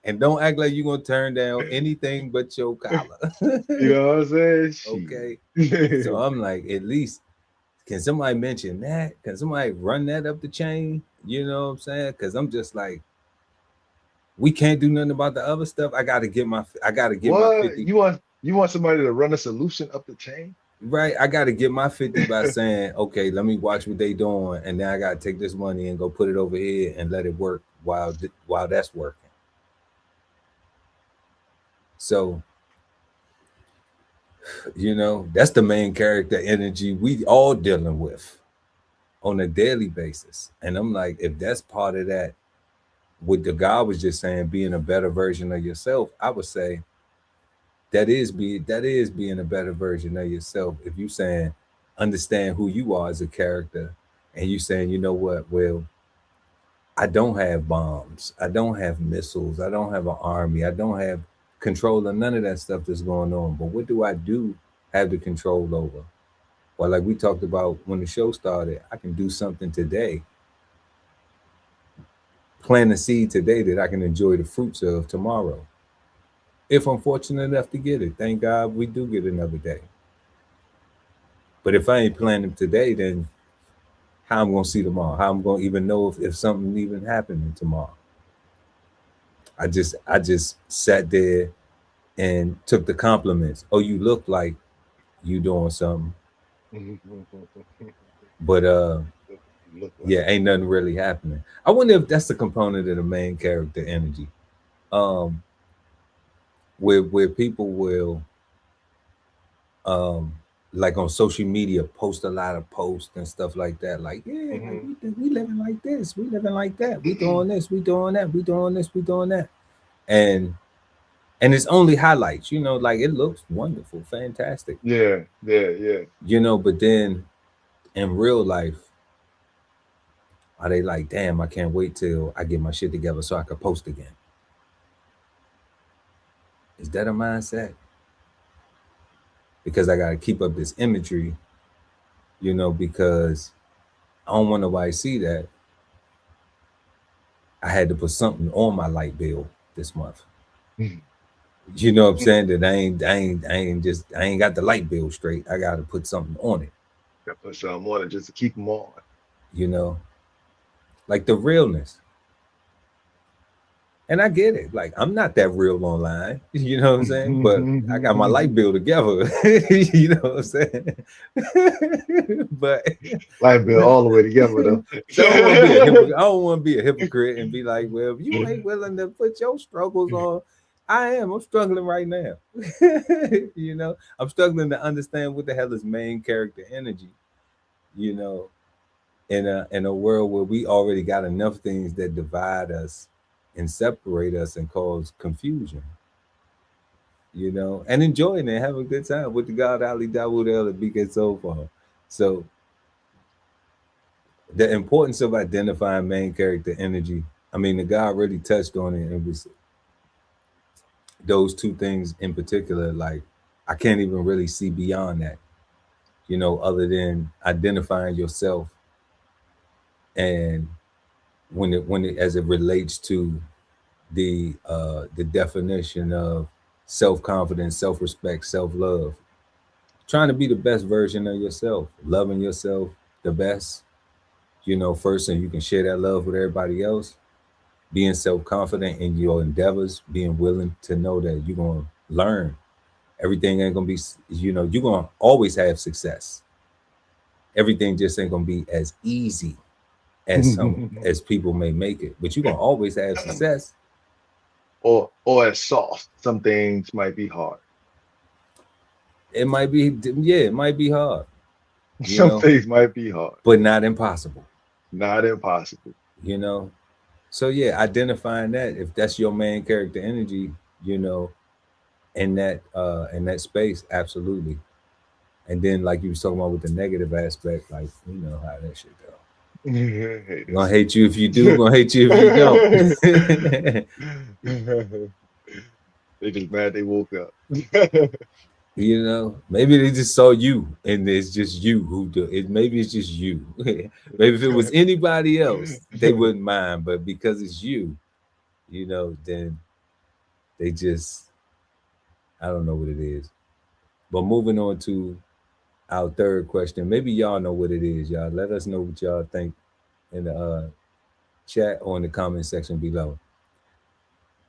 And don't act like you're gonna turn down anything but your collar. You know what I'm saying? Okay. So I'm like, at least can somebody mention that? Can somebody run that up the chain? You know what I'm saying? Because I'm just like, we can't do nothing about the other stuff. I gotta get my 50. You want somebody to run a solution up the chain? Right. I gotta get my 50 by saying, okay, let me watch what they doing, and then I gotta take this money and go put it over here and let it work while that's working. So that's the main character energy we all dealing with on a daily basis. And I'm like, if that's part of that, what the guy was just saying, being a better version of yourself, I would say that is being a better version of yourself. If you saying understand who you are as a character, and you saying, you know what, well, I don't have bombs, I don't have missiles, I don't have an army, I don't have control of none of that stuff that's going on. But what do I do have the control over? Well, like we talked about when the show started, I can do something today, plant a seed today that I can enjoy the fruits of tomorrow. If I'm fortunate enough to get it, thank God we do get another day. But if I ain't planning today, then how I'm gonna see tomorrow? How I'm gonna even know if something even happening tomorrow? I just sat there and took the compliments. Oh, you look like you doing something. But Look like yeah, ain't nothing really happening. I wonder if that's the component of the main character energy. Um where people will um like on social media post a lot of posts and stuff like that, like, yeah, like we living like this, we living like that, we doing this, we doing that, we doing this, we doing that. And it's only highlights, you know, like it looks wonderful, fantastic, yeah, yeah. you know, but then in real life, are they like, damn, I can't wait till I get my shit together so I can post again? Is that a mindset? Because I got to keep up this imagery, you know, because I don't want nobody to see that I had to put something on my light bill this month. You know what I'm saying? That I ain't got the light bill straight. I got to put something on it. Got to put something on it just to keep them on. You know, like the realness. And I get it. Like, I'm not that real online, you know what I'm saying? But I got my light bill together, you know what I'm saying? But light bill all the way together, though. I don't want to be a hypocrite and be like, well, if you ain't willing to put your struggles on, I'm struggling right now. You know, I'm struggling to understand what the hell is main character energy, you know, in a world where we already got enough things that divide us and separate us and cause confusion, you know, and enjoying it, have a good time with the God Ali Dawood El and BK so far. So the importance of identifying main character energy, I mean, the guy really touched on it. It was those two things in particular. Like, I can't even really see beyond that, you know, other than identifying yourself and when it as it relates to the definition of self-confidence, self-respect, self-love, trying to be the best version of yourself, loving yourself the best, you know, first, and you can share that love with everybody else, being self-confident in your endeavors, being willing to know that you're going to learn. Everything ain't going to be, you know, you're going to always have success. Everything just ain't going to be as easy as as people may make it, but you're going to always have success. Or as soft. Some things might be hard. It might be, yeah, it might be hard. Some things might be hard, but not impossible. Not impossible. You know, so yeah, identifying that, if that's your main character energy, you know, in that space, absolutely. And then, like you was talking about with the negative aspect, like, you know how that shit go. Gonna hate you if you do, gonna hate you if you don't. They just mad they woke up. You know, maybe they just saw you and it's just you who do it. Maybe it's just you. Maybe if it was anybody else, they wouldn't mind, but because it's you, you know, then they just, I don't know what it is. But moving on to our third question, maybe y'all know what it is, y'all. Let us know what y'all think in the chat or in the comment section below.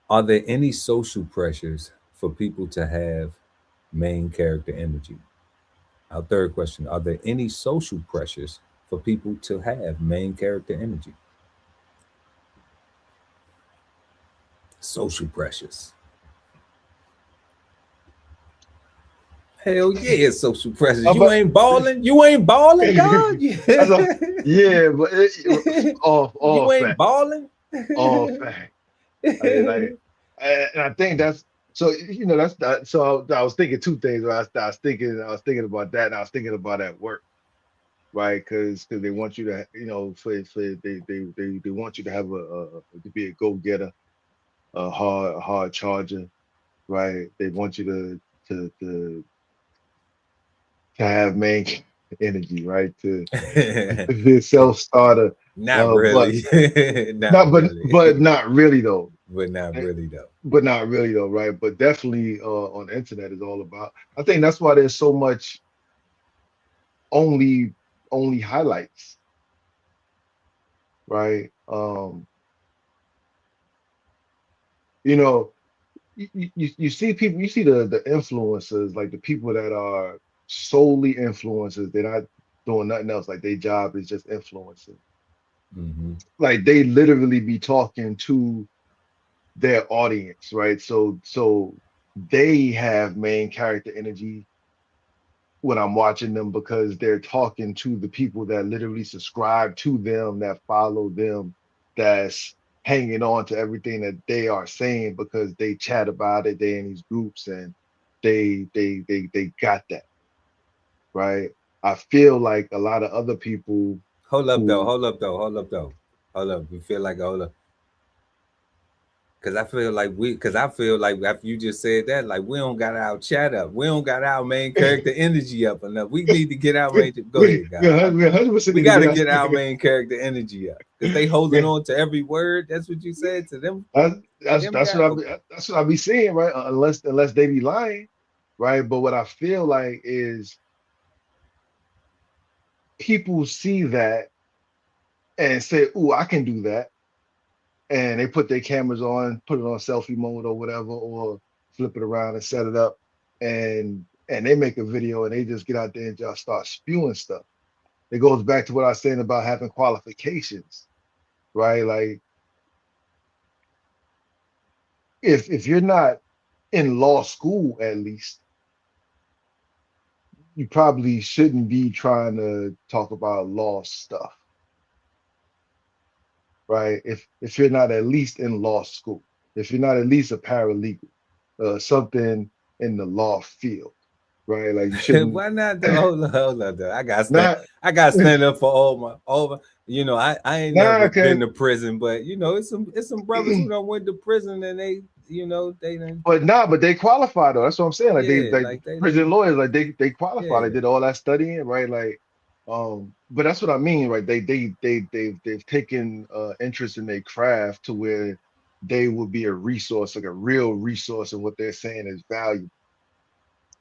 Are there any social pressures for people to have main character energy? Our third question, are there any social pressures for people to have main character energy? Social pressures. Hell yeah, social pressures. You ain't balling. You ain't balling, dog. Yeah, but you ain't balling. All fact. And I think that's so. You know, that's that. So I was thinking two things. I was thinking about that, and I was thinking about at work, right? Because they want you to, you know, they want you to have to be a go-getter, a hard charger, right? They want you to have main energy, right? To be a self-starter. Not really. But not really though. But not really though. But not really though, right? But definitely on the internet is all about. I think that's why there's so much only highlights, right? You know, you see people, you see the influencers, like the people that are solely influencers. They're not doing nothing else. Like their job is just influencing. Mm-hmm. Like they literally be talking to their audience, right? So they have main character energy when I'm watching them because they're talking to the people that literally subscribe to them, that follow them, that's hanging on to everything that they are saying because they chat about it, they in these groups and they got that, right? I feel like a lot of other people Hold up though. who Hold up though. Hold up though. Hold up. You feel like hold up. Cause I feel like after you just said that, like we don't got our chat up. We don't got our main character energy up enough. We need to get our main. Go ahead, we guys. 100% We need to got get to us. get our main character energy up because they holding on to every word. That's what you said to them. Them That's guys. what Okay. that's what I be seeing, right? Unless they be lying, right? But what I feel like is people see that and say, "Ooh, I can do that," and they put their cameras on, put it on selfie mode or whatever, or flip it around and set it up, and they make a video and they just get out there and just start spewing stuff. It goes back to what I was saying about having qualifications, right? Like if you're not in law school, at least you probably shouldn't be trying to talk about law stuff, right? If you're not at least in law school, if you're not at least a paralegal, something in the law field, right? Like you shouldn't Why not though? Hold on though. not I got to stand up for all my. You know, I ain't nah, never cause been to prison, but you know, it's some brothers who don't went to prison and they, you know, they done. but they qualify though. That's what I'm saying. Like they Yeah, like like they prison done. lawyers, like they qualify. They Yeah. did all that studying, right? Like but that's what I mean, right? They've taken interest in their craft to where they will be a resource, like a real resource, and what they're saying is valuable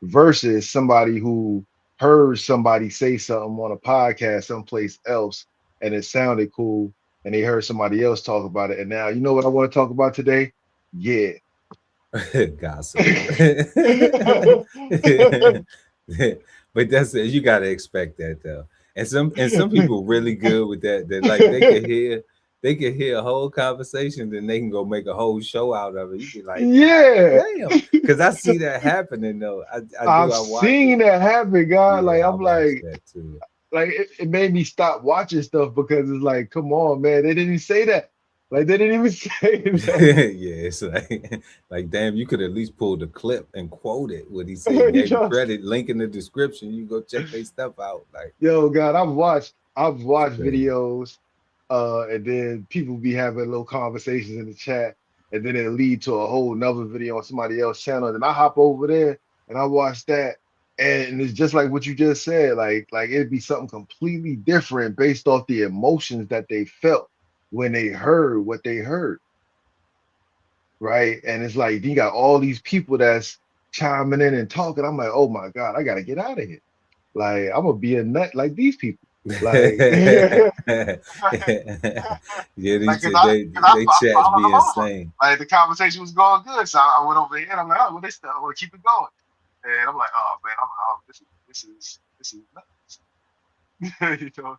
versus somebody who heard somebody say something on a podcast someplace else and it sounded cool and they heard somebody else talk about it. And now, you know what I want to talk about today? Yeah. Gossip. But that's it. You gotta expect that though. And some people really good with that. That like they can hear a whole conversation, then they can go make a whole show out of it. You be like, God Yeah. damn. Cause I see that happening though. I've I watch it. seen that happen, God. Like Yeah, I I'm watch like, that too. it made me stop watching stuff because it's like, come on, man, they didn't even say that. Like they didn't even say that. Yeah, it's like damn, you could at least pull the clip and quote it. What he said, gave you Yo, credit, link in the description. You go check their stuff out. Like yo, God, I've it's watched crazy. videos, and then people be having little conversations in the chat, and then it lead to a whole nother video on somebody else's channel. And I hop over there and I watch that, and it's just like what you just said. Like it'd be something completely different based off the emotions that they felt when they heard what they heard, right? And it's like you got all these people that's chiming in and talking. I'm like, oh my God, I gotta get out of here. Like I'm gonna be a nut like these people. Like, Yeah, like, they I chats followed be along. insane. Like the conversation was going good, so I went over here and I'm like, oh, well, this stuff, I want to keep it going. And I'm like, oh man, this is you know.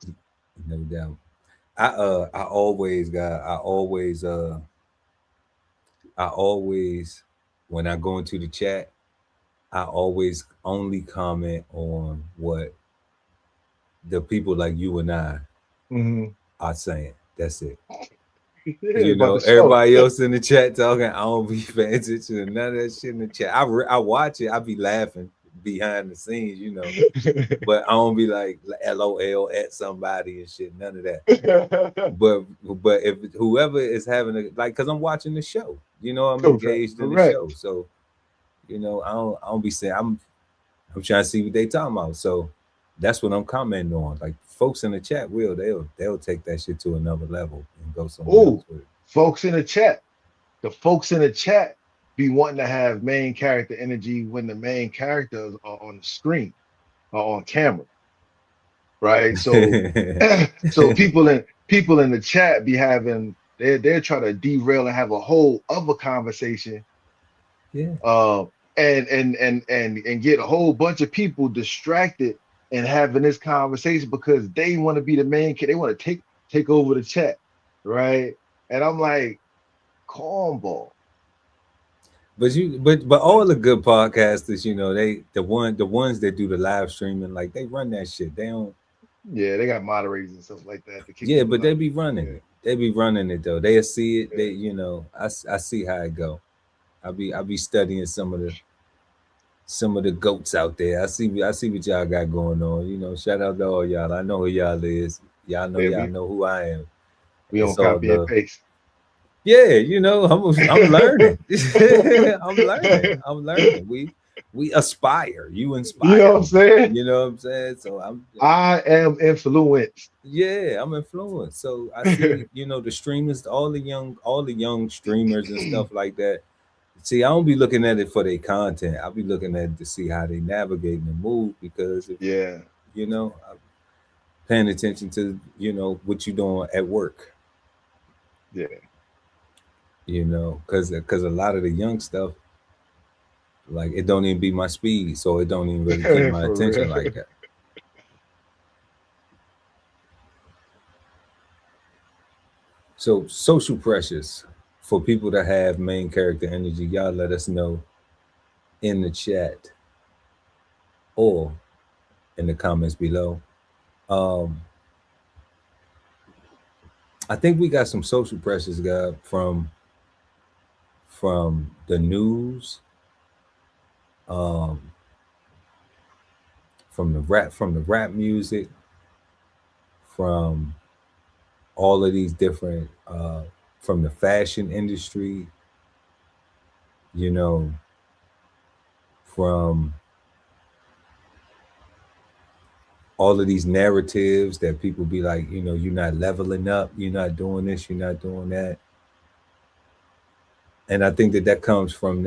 No doubt. I always got I always when I go into the chat, I always only comment on what the people like you and I Mhm. are saying. That's it. Yeah, You about know, the show. everybody else in the chat talking, I don't be paying attention to none of that shit in the chat. I watch it, I be laughing behind the scenes, you know, but I don't be like LOL at somebody and shit, none of that. But if whoever is having a like, cause I'm watching the show, you know, I'm Correct. engaged in the show, Correct. so you know, I don't be saying I'm trying to see what they talking about, so that's what I'm commenting on. Like folks in the chat they'll take that shit to another level and go somewhere else Oh, with it. folks in the chat. The folks in the chat be wanting to have main character energy when the main characters are on the screen or on camera. right? So so people in the chat be having they're trying to derail and have a whole other conversation, Yeah. uh, and get a whole bunch of people distracted and having this conversation because they want to be the main kid. They want to take over the chat, right? And I'm like, cornball. But all the good podcasters, they the ones that do the live streaming, like they run that shit. They don't. Yeah, they got moderators and stuff like that to kick Yeah, people but they out. be running Yeah, it. They be running it though. They see it. yeah. I see how it go. I be studying some of the goats out there. I see what y'all got going on. Shout out to all y'all. I know who y'all is. Yeah, Y'all know who I am. we It's don't all copy and love. paste. Yeah, I'm learning. I'm learning. I'm learning. We aspire. You You inspire know what I'm me. saying? You know what I'm saying? So I am influenced. yeah, I'm influenced. So I see, the streamers, all the young streamers and stuff like that. See, I don't be looking at it for their content. I'll be looking at it to see how they navigate and move because if Yeah, I'm paying attention to, what you're doing at work, yeah. because a lot of the young stuff, like it don't even be my speed, so it don't even really keep my For attention real. like that. So social pressures for people that have main character energy, y'all let us know in the chat or in the comments below. Um, I think we got some social pressures, guy, from the news, um, from the rap music, from all of these different, from the fashion industry, you know, from all of these narratives that people be like, you're not leveling up, you're not doing this, you're not doing that. And I think that comes from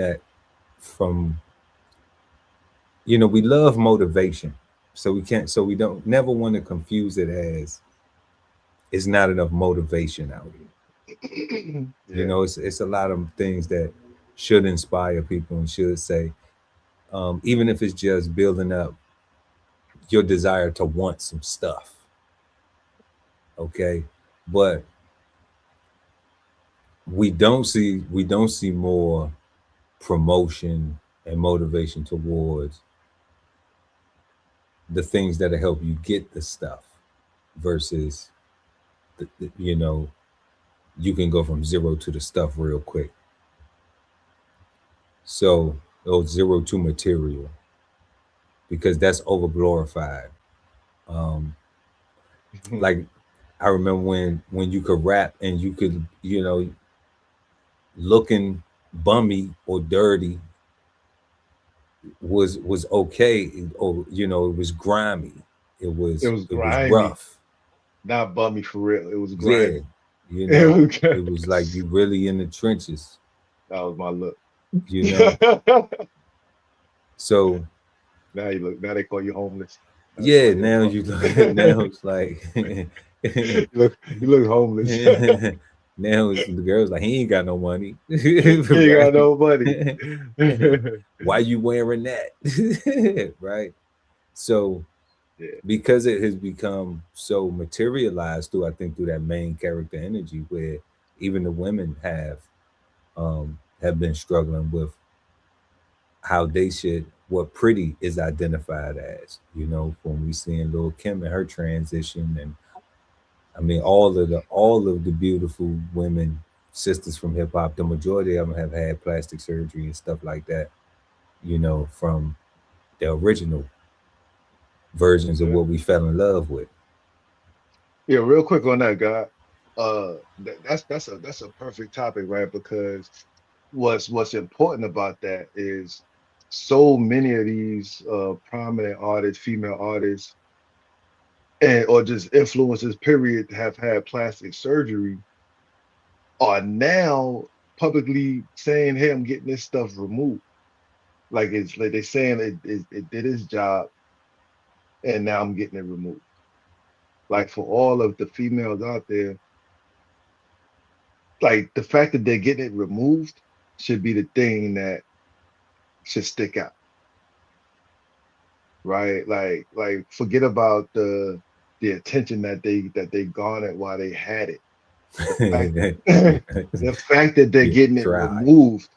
from, we love motivation. So we don't never want to confuse it as it's not enough motivation out here. Yeah, It's a lot of things that should inspire people and should say, even if it's just building up your desire to want some stuff. Okay. But we don't see more promotion and motivation towards the things that help you get the stuff versus you can go from zero to the stuff real quick. So those zero to material, because that's over glorified. um like I remember when you could rap and you could looking bummy or dirty was okay, or it was grimy, it it was was it was grimy, rough. not bummy for real. It was Yeah, grimy. It was it was like you really in the trenches, that was my look. you know so Now you look. Now they call you homeless. Now they yeah, call you now a you look, now it's like you look homeless. now it's, the girl's like, he ain't got no money. You ain't got no money. Right. Why you wearing that? Right. So Yeah, because it has become so materialized through, I think, through that main character energy, where even the women have been struggling with how they should, what pretty is identified as, when we seeing Lil Kim and her transition. And I mean all of the beautiful women, sisters from hip hop, the majority of them have had plastic surgery and stuff like that, from the original versions of yeah, what we fell in love with. yeah. Real quick on that, guy. That's a perfect topic, right? Because what's important about that is so many of these prominent artists, female artists, and or just influencers, period, have had plastic surgery are now publicly saying, "Hey, I'm getting this stuff removed." Like it's like they're saying it did its job, and now I'm getting it removed. Like for all of the females out there, like the fact that they're getting it removed should be the thing that should stick out, right? Like forget about the attention that they garnered while they had it. The fact the fact that they're Yeah, getting it try. removed,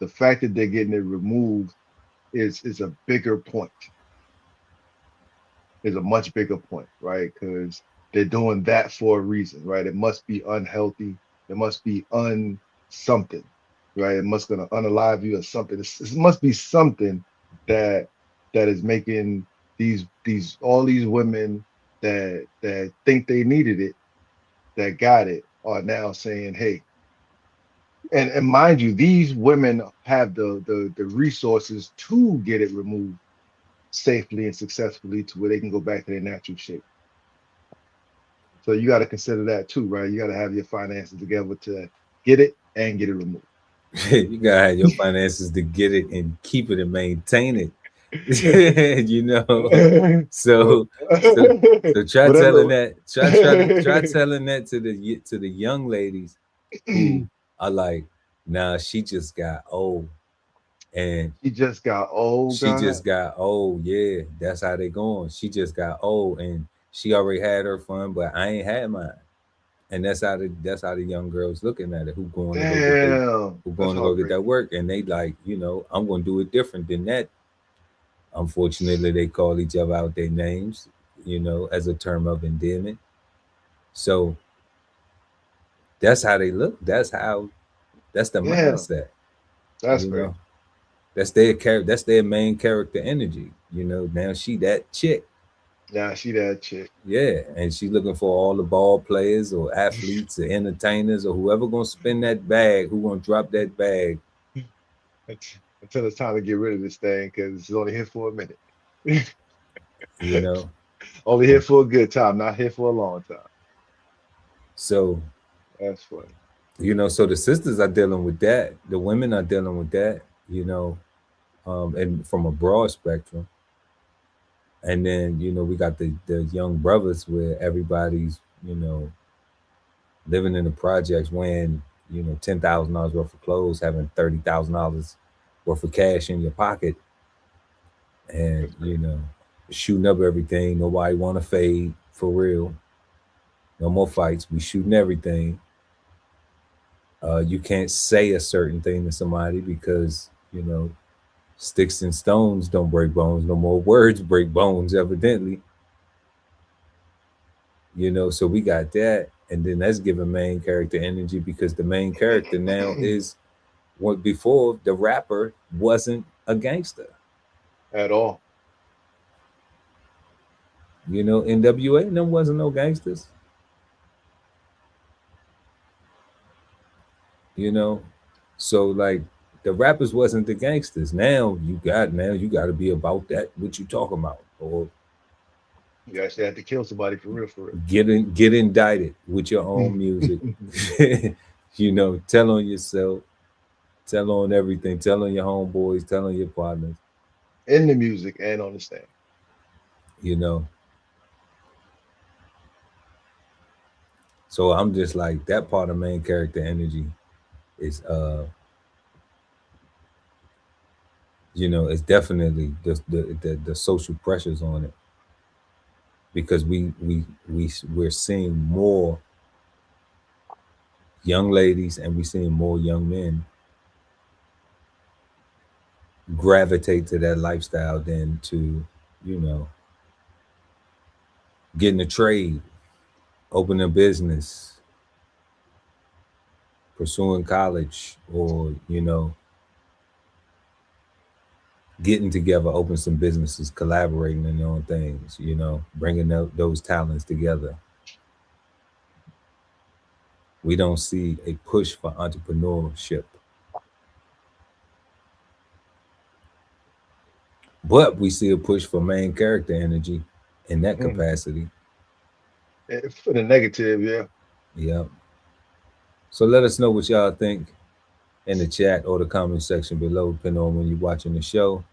the fact that they're getting it removed is a bigger point. Is a much bigger point, right? Because they're doing that for a reason, right? It must be unhealthy. It must be something, right? It must gonna unalive you or something. It must be something that is making these all these women that think they needed it, that got it, are now saying, hey, and mind you, these women have the resources to get it removed safely and successfully to where they can go back to their natural shape. So you got to consider that too, right? You got to have your finances together to get it and get it removed. You gotta have your finances to get it and keep it and maintain it. You know. Well, So so so try telling whatever. that, try telling that to the young ladies who are like, nah, she just got old. And He just got old, she God. just got old. Yeah, that's how they going. She just got old and she already had her fun, but I ain't had mine. And that's how the young girls looking at it, Damn, who that's going to go get that heartbreaking. work. And they like, I'm gonna do it different than that. Unfortunately, they call each other out their names, as a term of endearment. So that's how they look. That's the Yeah, mindset, that's you crazy. know. That's their character. That's their main character energy. Now she that chick. Nah, she that chick. Yeah, and she looking for all the ball players or athletes or entertainers or whoever gonna spin that bag, who gonna drop that bag. Until it's time to get rid of this thing because it's only here for a minute. You know. Only here for a good time, not here for a long time. So That's funny. so the sisters are dealing with that. The women are dealing with that. And from a broad spectrum. And then we got the young brothers where everybody's living in the projects, wearing $10,000 worth of clothes, having $30,000 worth of cash in your pocket, and That's crazy. shooting up everything. Nobody want to fade for real. No more fights. We shooting everything. You can't say a certain thing to somebody because sticks and stones don't break bones. No more words break bones, evidently. So we got that, and then that's giving main character energy because the main character now is what before the rapper wasn't a gangster. At all. NWA and them wasn't no gangsters. you know so like the rappers wasn't the gangsters. Now you got to be about that, what you talking about, or You actually had to kill somebody for real, for get indicted with your own real. music. Tell on yourself, tell on everything, tell on your homeboys, tell on your partners. In the music and on the stand. you know so I'm just like, that part of main character energy is it's definitely the social pressures on it, because we're seeing more young ladies and we're seeing more young men gravitate to that lifestyle than to you know getting a trade, opening a business, pursuing college, or getting together, open some businesses, collaborating in their own things, bringing those talents together. We don't see a push for entrepreneurship, but we see a push for main character energy in that Mm. capacity. For the negative, yeah. Yep. So let us know what y'all think in the chat or the comment section below, depending on when you're watching the show.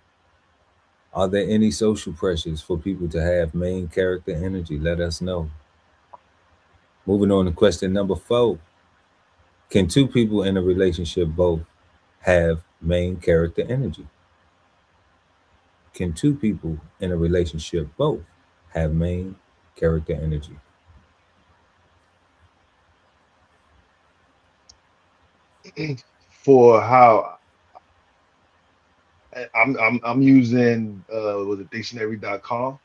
Are there any social pressures for people to have main character energy? Let us know. Moving on to question number 4. Can two people in a relationship both have main character energy? Can two people in a relationship both have main character energy? For how I'm using was it dictionary.com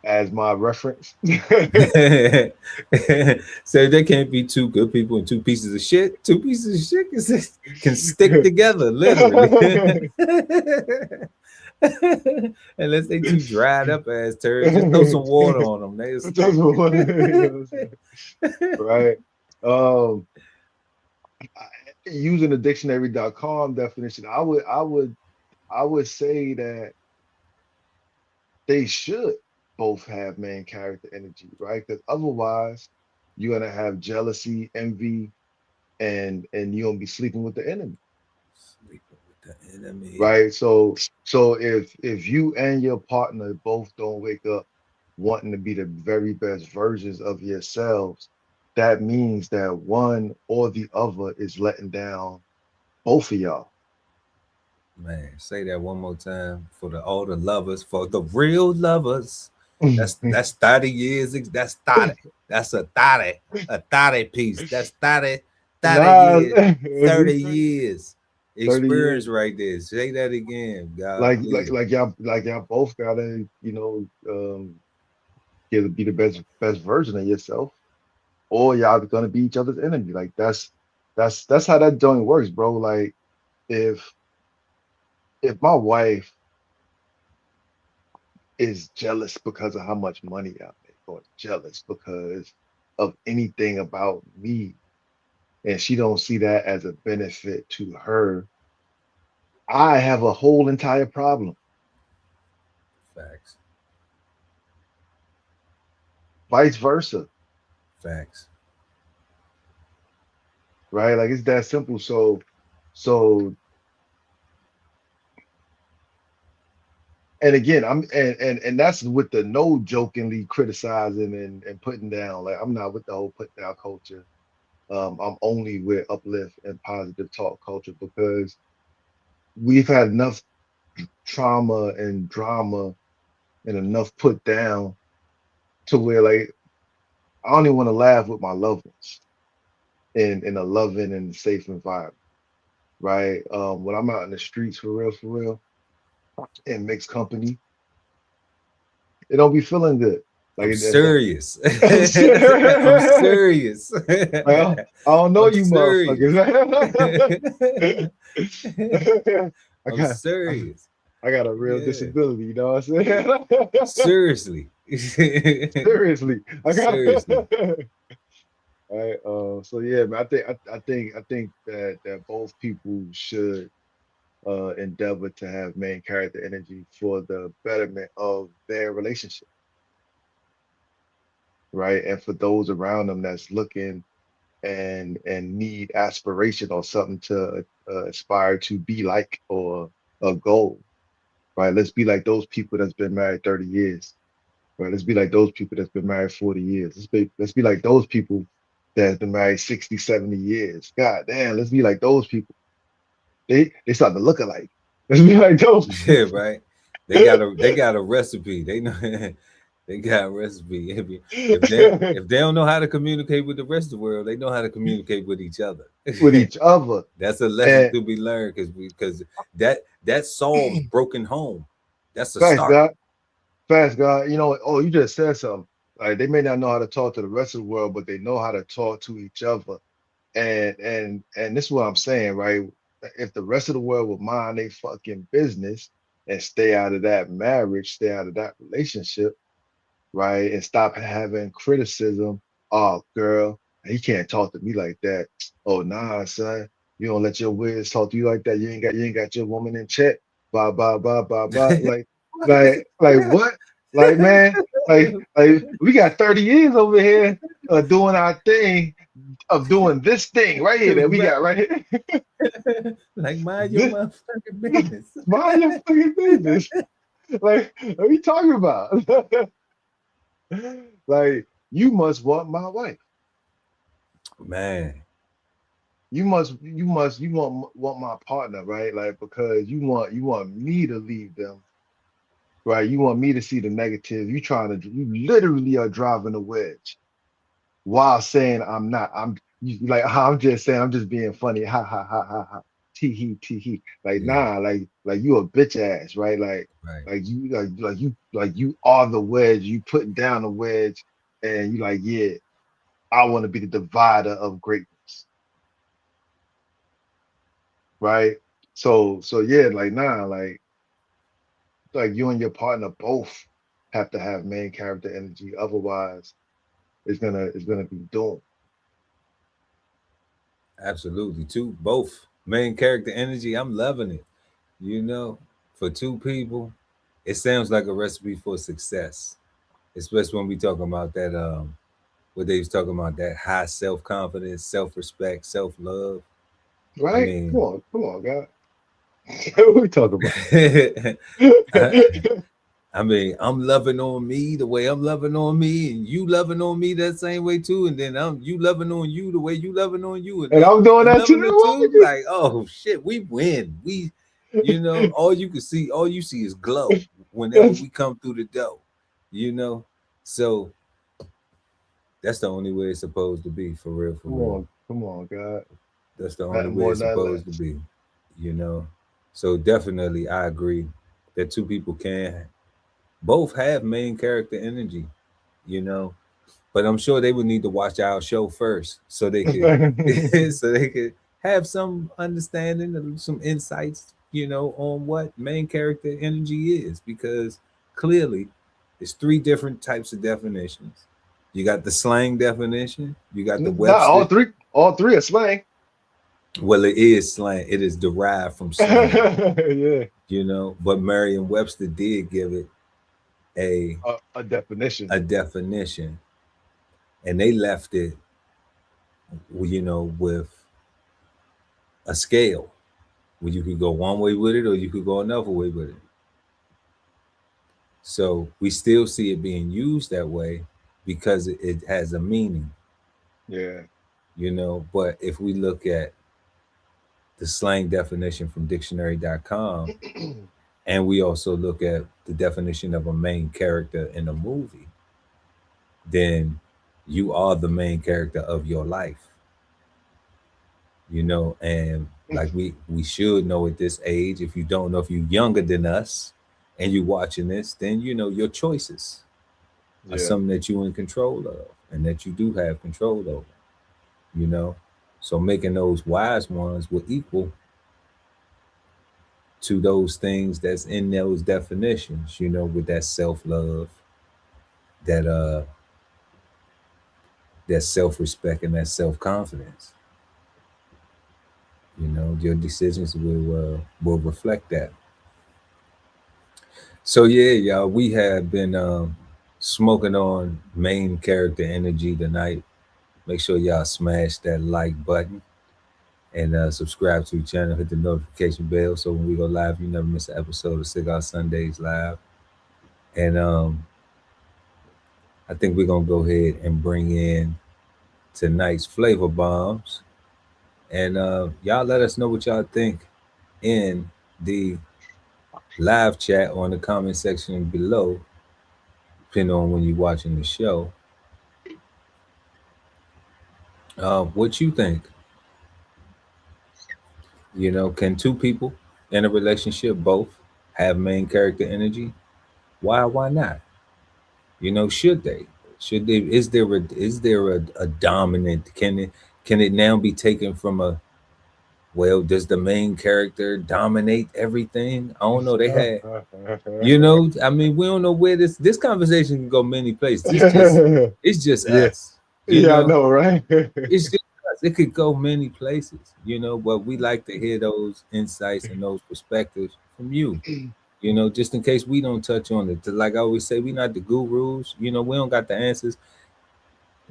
as my reference. So there can't be two good people and two pieces of shit. Two pieces of shit can stick together, literally. Unless they two dried up ass turds, just throw some water on them. They That's what you know what I'm saying? Right. Um, Using the dictionary.com definition, I would say that they should both have main character energy, right? Because otherwise, you're gonna have jealousy, envy, and you're gonna be sleeping with the enemy, Sleeping with the enemy. right? So if you and your partner both don't wake up wanting to be the very best versions of yourselves, that means that one or the other is letting down both of y'all. Man, say that one more time for all the lovers, for the real lovers. That's 30 years. That's 30. That's a 30 piece. That's 30 Nah, years, 30 years 30 years. experience right there. Say that again, God, Like like please. like y'all both gotta, be the best version of yourself, or y'all gonna be each other's enemy. Like that's how that joint works, bro. Like if my wife is jealous because of how much money I make, or jealous because of anything about me, and she don't see that as a benefit to her, I have a whole entire problem. Facts. Vice versa, Facts. right? Like it's that simple. So and again, and that's with the no jokingly criticizing and putting down. Like I'm not with the whole put down culture. I'm only with uplift and positive talk culture, because we've had enough trauma and drama and enough put down to where, like, I only want to laugh with my loved ones in a loving and safe environment, right? When I'm out in the streets for real, in mixed company, it don't be feeling good. Like I'm it, serious. I'm I'm serious. serious. Well, I don't know I'm you serious. motherfuckers. I I'm got serious. I got a real Yeah. disability, you know what I'm saying? Seriously. Seriously. I got Seriously. all right. So yeah, man, I think that both people should endeavor to have main character energy for the betterment of their relationship, right? And for those around them that's looking and need aspiration or something to aspire to be like, or a goal, right? Let's be like those people that's been married 30 years, right? Let's be like those people that's been married 40 years. Let's be like those people that's been married 60, 70 years. God damn, let's be like those people. They start to look alike. Let's be like those Yeah, people. right. They got a recipe. They know they got a recipe. If they don't know how to communicate with the rest of the world, they know how to communicate with each other. With each other. That's a lesson And to be learned, because that solves broken home. That's a fast, start. God, fast, God. Oh, you just said something. Like they may not know how to talk to the rest of the world, but they know how to talk to each other. And this is what I'm saying, right? If the rest of the world would mind they fucking business and stay out of that marriage, stay out of that relationship, right? And stop having criticism. Oh, girl, he can't talk to me like that. Oh, nah, son, you don't let your wiz talk to you like that. You ain't got your woman in check. Blah blah blah blah blah. Like what? Like, man, like we got 30 years over here doing our thing, of doing this thing right here that we Right. got right here. Like, mind your This, motherfucking business. mind your fucking business. Like, what are you talking about? Like, you must want my wife. Man, you want my partner, right? Like because you want me to leave them, right? You want me to see the negative. You literally are driving a wedge while saying I'm not. Like I'm just saying I'm just being funny. Ha ha ha ha ha. Tee hee tee hee. Like yeah, nah, like you a bitch ass, right? right. Like you are the wedge. You putting down the wedge, and you like yeah. I want to be the divider of greatness, right? So yeah, like nah, like you and your partner both have to have main character energy. Otherwise, it's gonna be doomed. Absolutely. Two both main character energy. I'm loving it. You know, for two people, it sounds like a recipe for success. Especially when we talking about that what they was talking about, that high self-confidence, self-respect, self-love. I Right? mean, Come on, God. What we talking about? I, I mean, I'm loving on me the way I'm loving on me, and you loving on me that same way too. And then I'm you loving on you the way you loving on you, and And I'm doing I'm that loving it too. too. Like, oh shit, we win. We, all you see is glow whenever That's we come through the door. You know, so that's the only way it's supposed to be, for real, for real. come on, God. That's the only Nothing way more, it's nothing supposed to less. be. You know, so definitely I agree that two people can both have main character energy, you know. But I'm sure they would need to watch our show first so they could so they could have some understanding and some insights, you know, on what main character energy is, because clearly it's three different types of definitions. You got the slang definition, you got the Not Webster. all three are slang. Well, it is slang. It is derived from slang, Yeah, you know, but Merriam-Webster did give it a a definition. a definition, and they left it, you know, with a scale where you could go one way with it or you could go another way with it. So we still see it being used that way because it has a meaning, Yeah. you know. But if we look at the slang definition from dictionary.com, and we also look at the definition of a main character in a movie, then you are the main character of your life, you know. And like we should know at this age, if you don't know, if you're younger than us and you're watching this, then you know your choices are Yeah. something that you're in control of and that you do have control over, you know. So making those wise ones will equal to those things that's in those definitions, you know, with that self-love, that that self-respect, and that self-confidence. You know, your decisions will reflect that. So yeah, y'all, we have been smoking on main character energy tonight. Make sure y'all smash that like button and subscribe to the channel. Hit the notification bell so when we go live, you never miss an episode of Cigar Sundays live. And I think we're gonna go ahead and bring in tonight's flavor bombs, and y'all let us know what y'all think in the live chat or in the comment section below, depending on when you're watching the show. What you think? You know, can two people in a relationship both have main character energy? Why not? You know, should they? Should they? Is there a dominant? Can it now be taken from a, well, does the main character dominate everything? I don't know. They had, you know, I mean, we don't know where this conversation can go many places. It's just Yeah. us, you Yeah, I know. know, right? It's just us. It could go many places, you know, but we like to hear those insights and those perspectives from you. You know, just in case we don't touch on it. Like I always say, we not the gurus. You know, we don't got the answers.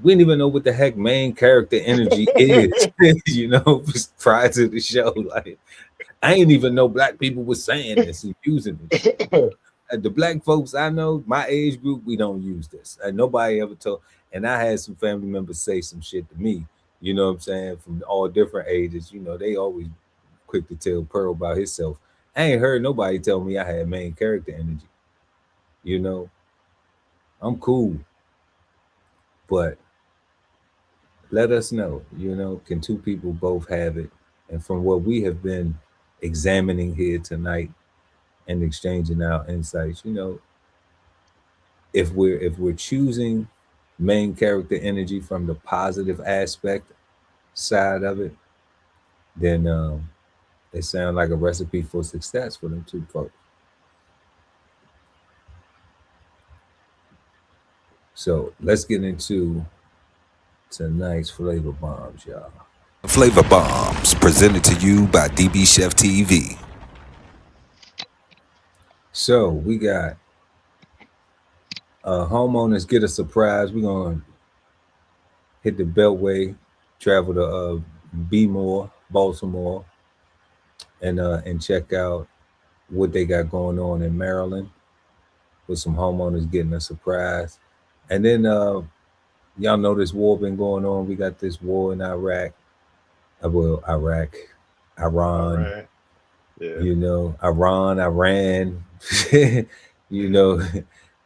We didn't even know what the heck main character energy is. You know, prior to the show, like I ain't even know black people were saying this and using this shit. The black folks I know, my age group, we don't use this. Nobody ever told. And I had some family members say some shit to me You know what I'm saying? From all different ages, you know, they always quick to tell Pearl about himself. I ain't heard nobody tell me I had main character energy. You know, I'm cool, but let us know, you know, can two people both have it? And from what we have been examining here tonight and exchanging our insights, you know, if we're choosing main character energy from the positive aspect side of it, then it sounds like a recipe for success for them two folks. So let's get into tonight's flavor bombs, y'all. Flavor Bombs, presented to you by DBCHEFTV. So we got homeowners get a surprise. We're gonna hit the Beltway, travel to Bmore, Baltimore, and check out what they got going on in Maryland with some homeowners getting a surprise. And then y'all know this war been going on. We got this war in Iraq. Iraq, Iran. Right. Yeah. You know, Iran. You know,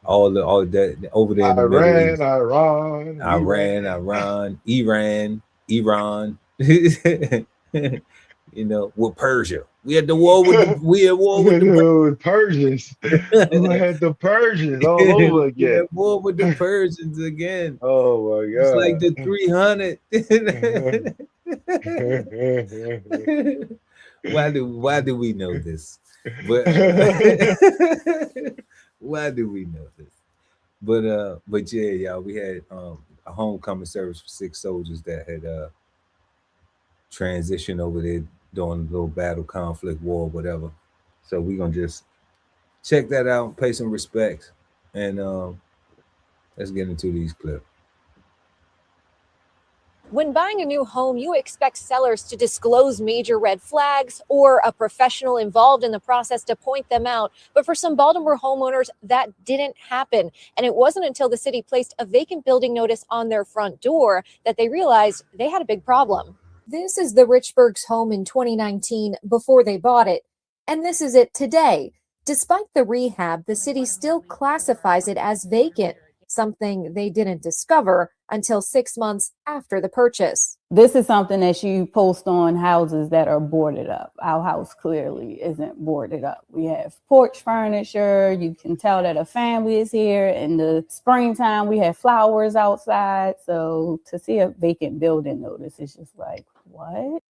all that over there in the Middle East. Iran. You know, with Persia. We had the war with the Persians. We had the Persians all over again. We had war with the Persians again. Oh my God! It's like the 300. Why do we know this? But why do we know this? But yeah, y'all, we had a homecoming service for 6 soldiers that had transitioned over there during a little battle, conflict, war, whatever. So we're gonna just check that out, pay some respects, and let's get into these clips. When buying a new home, you expect sellers to disclose major red flags or a professional involved in the process to point them out. But for some Baltimore homeowners, that didn't happen. And it wasn't until the city placed a vacant building notice on their front door that they realized they had a big problem. This is the Richburg's home in 2019 before they bought it. And this is it today. Despite the rehab, the city still classifies it as vacant, something they didn't discover until 6 months after the purchase. This is something that you post on houses that are boarded up. Our house clearly isn't boarded up. We have porch furniture. You can tell that a family is here. In the springtime, we have flowers outside. So to see a vacant building notice, it's just like, what?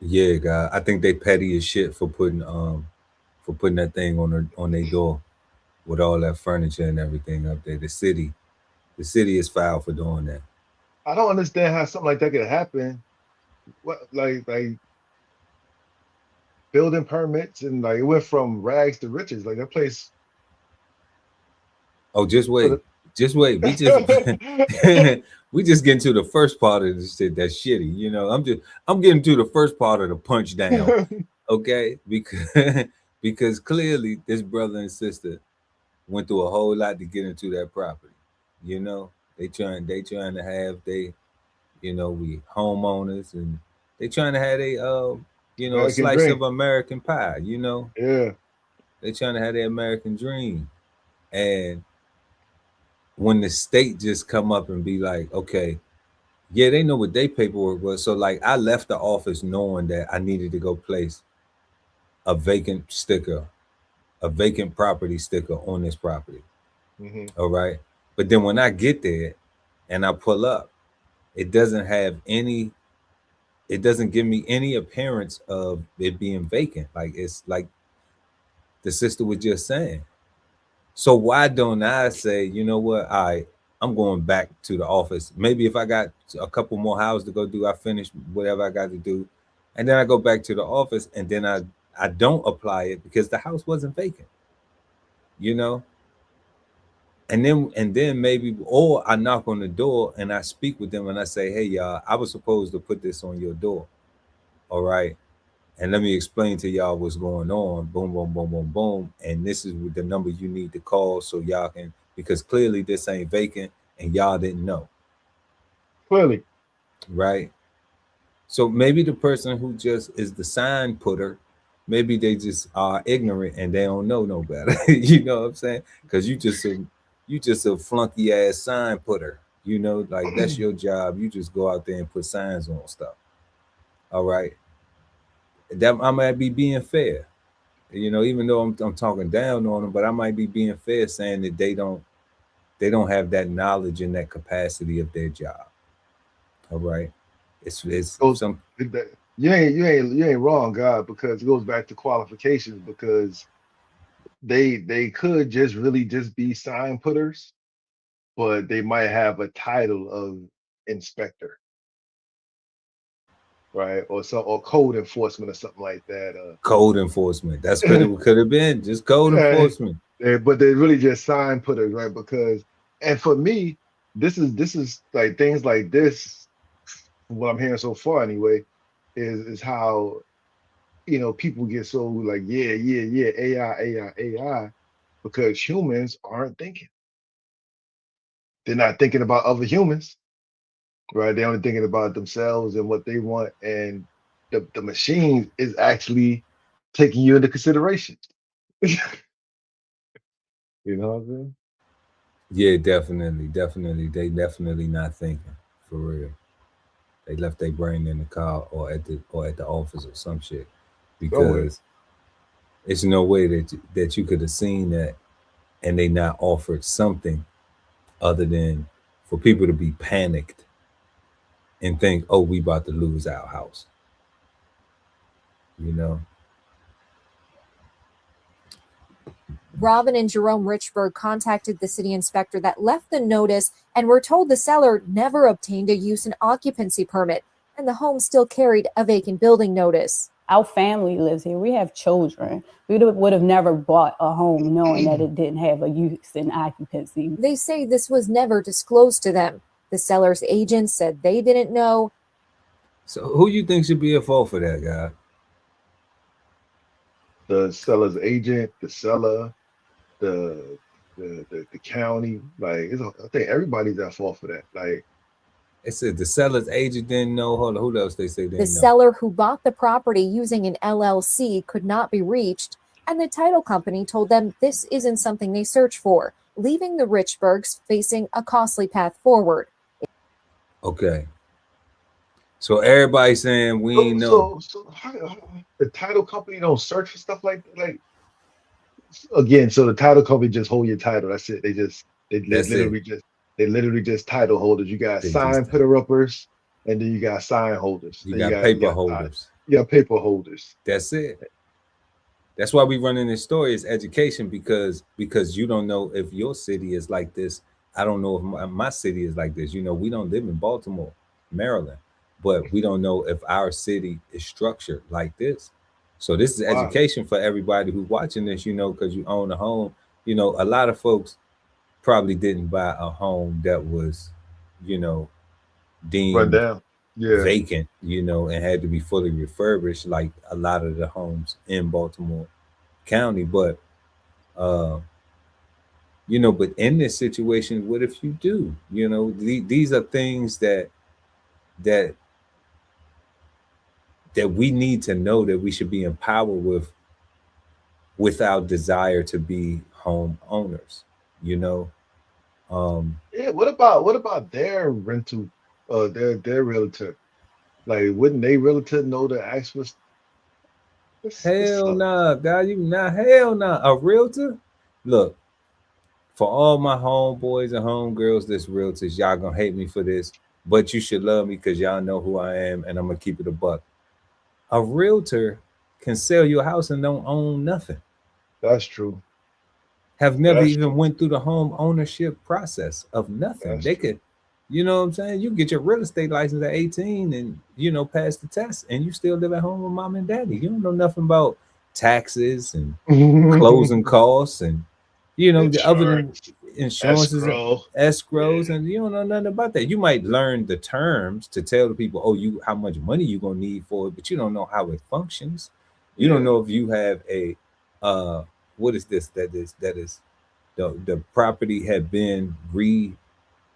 Yeah, God, I think they petty as shit for putting that thing on their door with all that furniture and everything up there. The city is foul for doing that. I don't understand how something like that could happen. What like building permits and like it went from rags to riches. Like that place. Oh, just wait. We just getting to the first part of this shit that's shitty. You know, I'm getting to the first part of the punch down. Okay, because clearly this brother and sister went through a whole lot to get into that property. You know, they trying to have we homeowners and they trying to have a slice of American pie, you know. Yeah. They trying to have their American dream. And when the state just come up and be like, okay, yeah, they know what their paperwork was. So like I left the office knowing that I needed to go place a vacant property sticker on this property. Mm-hmm. All right. But then when I get there and I pull up, it doesn't give me any appearance of it being vacant. Like it's like the sister was just saying. So why don't I say, you know what? I'm going back to the office. Maybe if I got a couple more houses to go do, I finish whatever I got to do. And then I go back to the office and then I don't apply it because the house wasn't vacant, you know? And then maybe, or I knock on the door and I speak with them and I say, hey, y'all, I was supposed to put this on your door. All right. And let me explain to y'all what's going on. Boom, boom, boom, boom, boom. And this is the number you need to call so y'all can, because clearly this ain't vacant and y'all didn't know. Clearly. right? So maybe the person who just is the sign putter, maybe they just are ignorant and they don't know no better. You know what I'm saying? Because you just a flunky ass sign putter. You know, like that's your job. You just go out there and put signs on stuff. All right. That I might be being fair. You know, even though I'm talking down on them, but I might be being fair saying that they don't have that knowledge and that capacity of their job. All right. It's Goes some you ain't wrong, God, because it goes back to qualifications because they could just really just be sign putters, but they might have a title of inspector, right? Or or code enforcement or something like that. code enforcement. That's what it could have been. Just code Yeah, enforcement. but they're really just sign putters, right? Because and for me, this is like things like this, from what I'm hearing so far anyway, is how people get so like, yeah, yeah, yeah, AI, AI, AI, because humans aren't thinking. They're not thinking about other humans, right? They're only thinking about themselves and what they want, and the machine is actually taking you into consideration. You know what I'm saying? Yeah, definitely, definitely. They definitely not thinking for real. They left their brain in the car or at the office or some shit Somewhere. because it's no way that you could have seen that and they not offered something other than for people to be panicked and think, oh, we about to lose our house. You know, Robin and Jerome Richburg contacted the city inspector that left the notice and were told the seller never obtained a use and occupancy permit, and the home still carried a vacant building notice. Our family lives here. We have children. We would have never bought a home knowing that it didn't have a use and occupancy. They say this was never disclosed to them. The seller's agent said they didn't know. so who you think should be at fault for that, guy? The seller's agent, the seller, the the county, like I think everybody's at fault for that. Like, It said the seller's agent didn't know. Hold on, who else they say The didn't know? seller who bought the property using an LLC could not be reached, and the title company told them this isn't something they search for, leaving the Richburgs facing a costly path forward. Okay, so everybody saying we ain't know. so how the title company don't search for stuff like again? So the title company just hold your title. That's it. They That's it. literally just title holders. You got They just sign putter uppers, and then you got sign holders. you Then got you paper got holders. you got paper holders. That's it. That's why we run in this story is education because you don't know if your city is like this. I don't know if my city is like this. You know, we don't live in Baltimore, Maryland, but we don't know if our city is structured like this. So this is Wow. education for everybody who's watching this. You know, because you own a home. You know, a lot of folks probably didn't buy a home that was, you know, Run deemed down. Yeah. vacant, you know, and had to be fully refurbished like a lot of the homes in Baltimore County. But uh, you know, but in this situation, what if you do? You know, these are things that that we need to know that we should be empowered with our desire to be home owners, you know. Yeah. What about their rental? Their realtor. Like, wouldn't they realtor know to ask for this Hell stuff? nah, God, you not hell nah. A realtor? Look, for all my homeboys and homegirls that's realtors, y'all gonna hate me for this, but you should love me because y'all know who I am and I'm gonna keep it a buck. A realtor can sell your house and don't own nothing. That's true. Have never That's even true. went through the home ownership process of nothing. That's They true. could, you know what I'm saying? You get your real estate license at 18 and you know pass the test and you still live at home with mom and daddy. You don't know nothing about taxes and closing costs and you know the other than Insurance, insurances and escrow. escrows Yeah. and you don't know nothing about that. You might learn the terms to tell the people, oh, you how much money you're gonna need for it, but you don't know how it functions. You don't Yeah. know if you have a uh what is this that is the property had been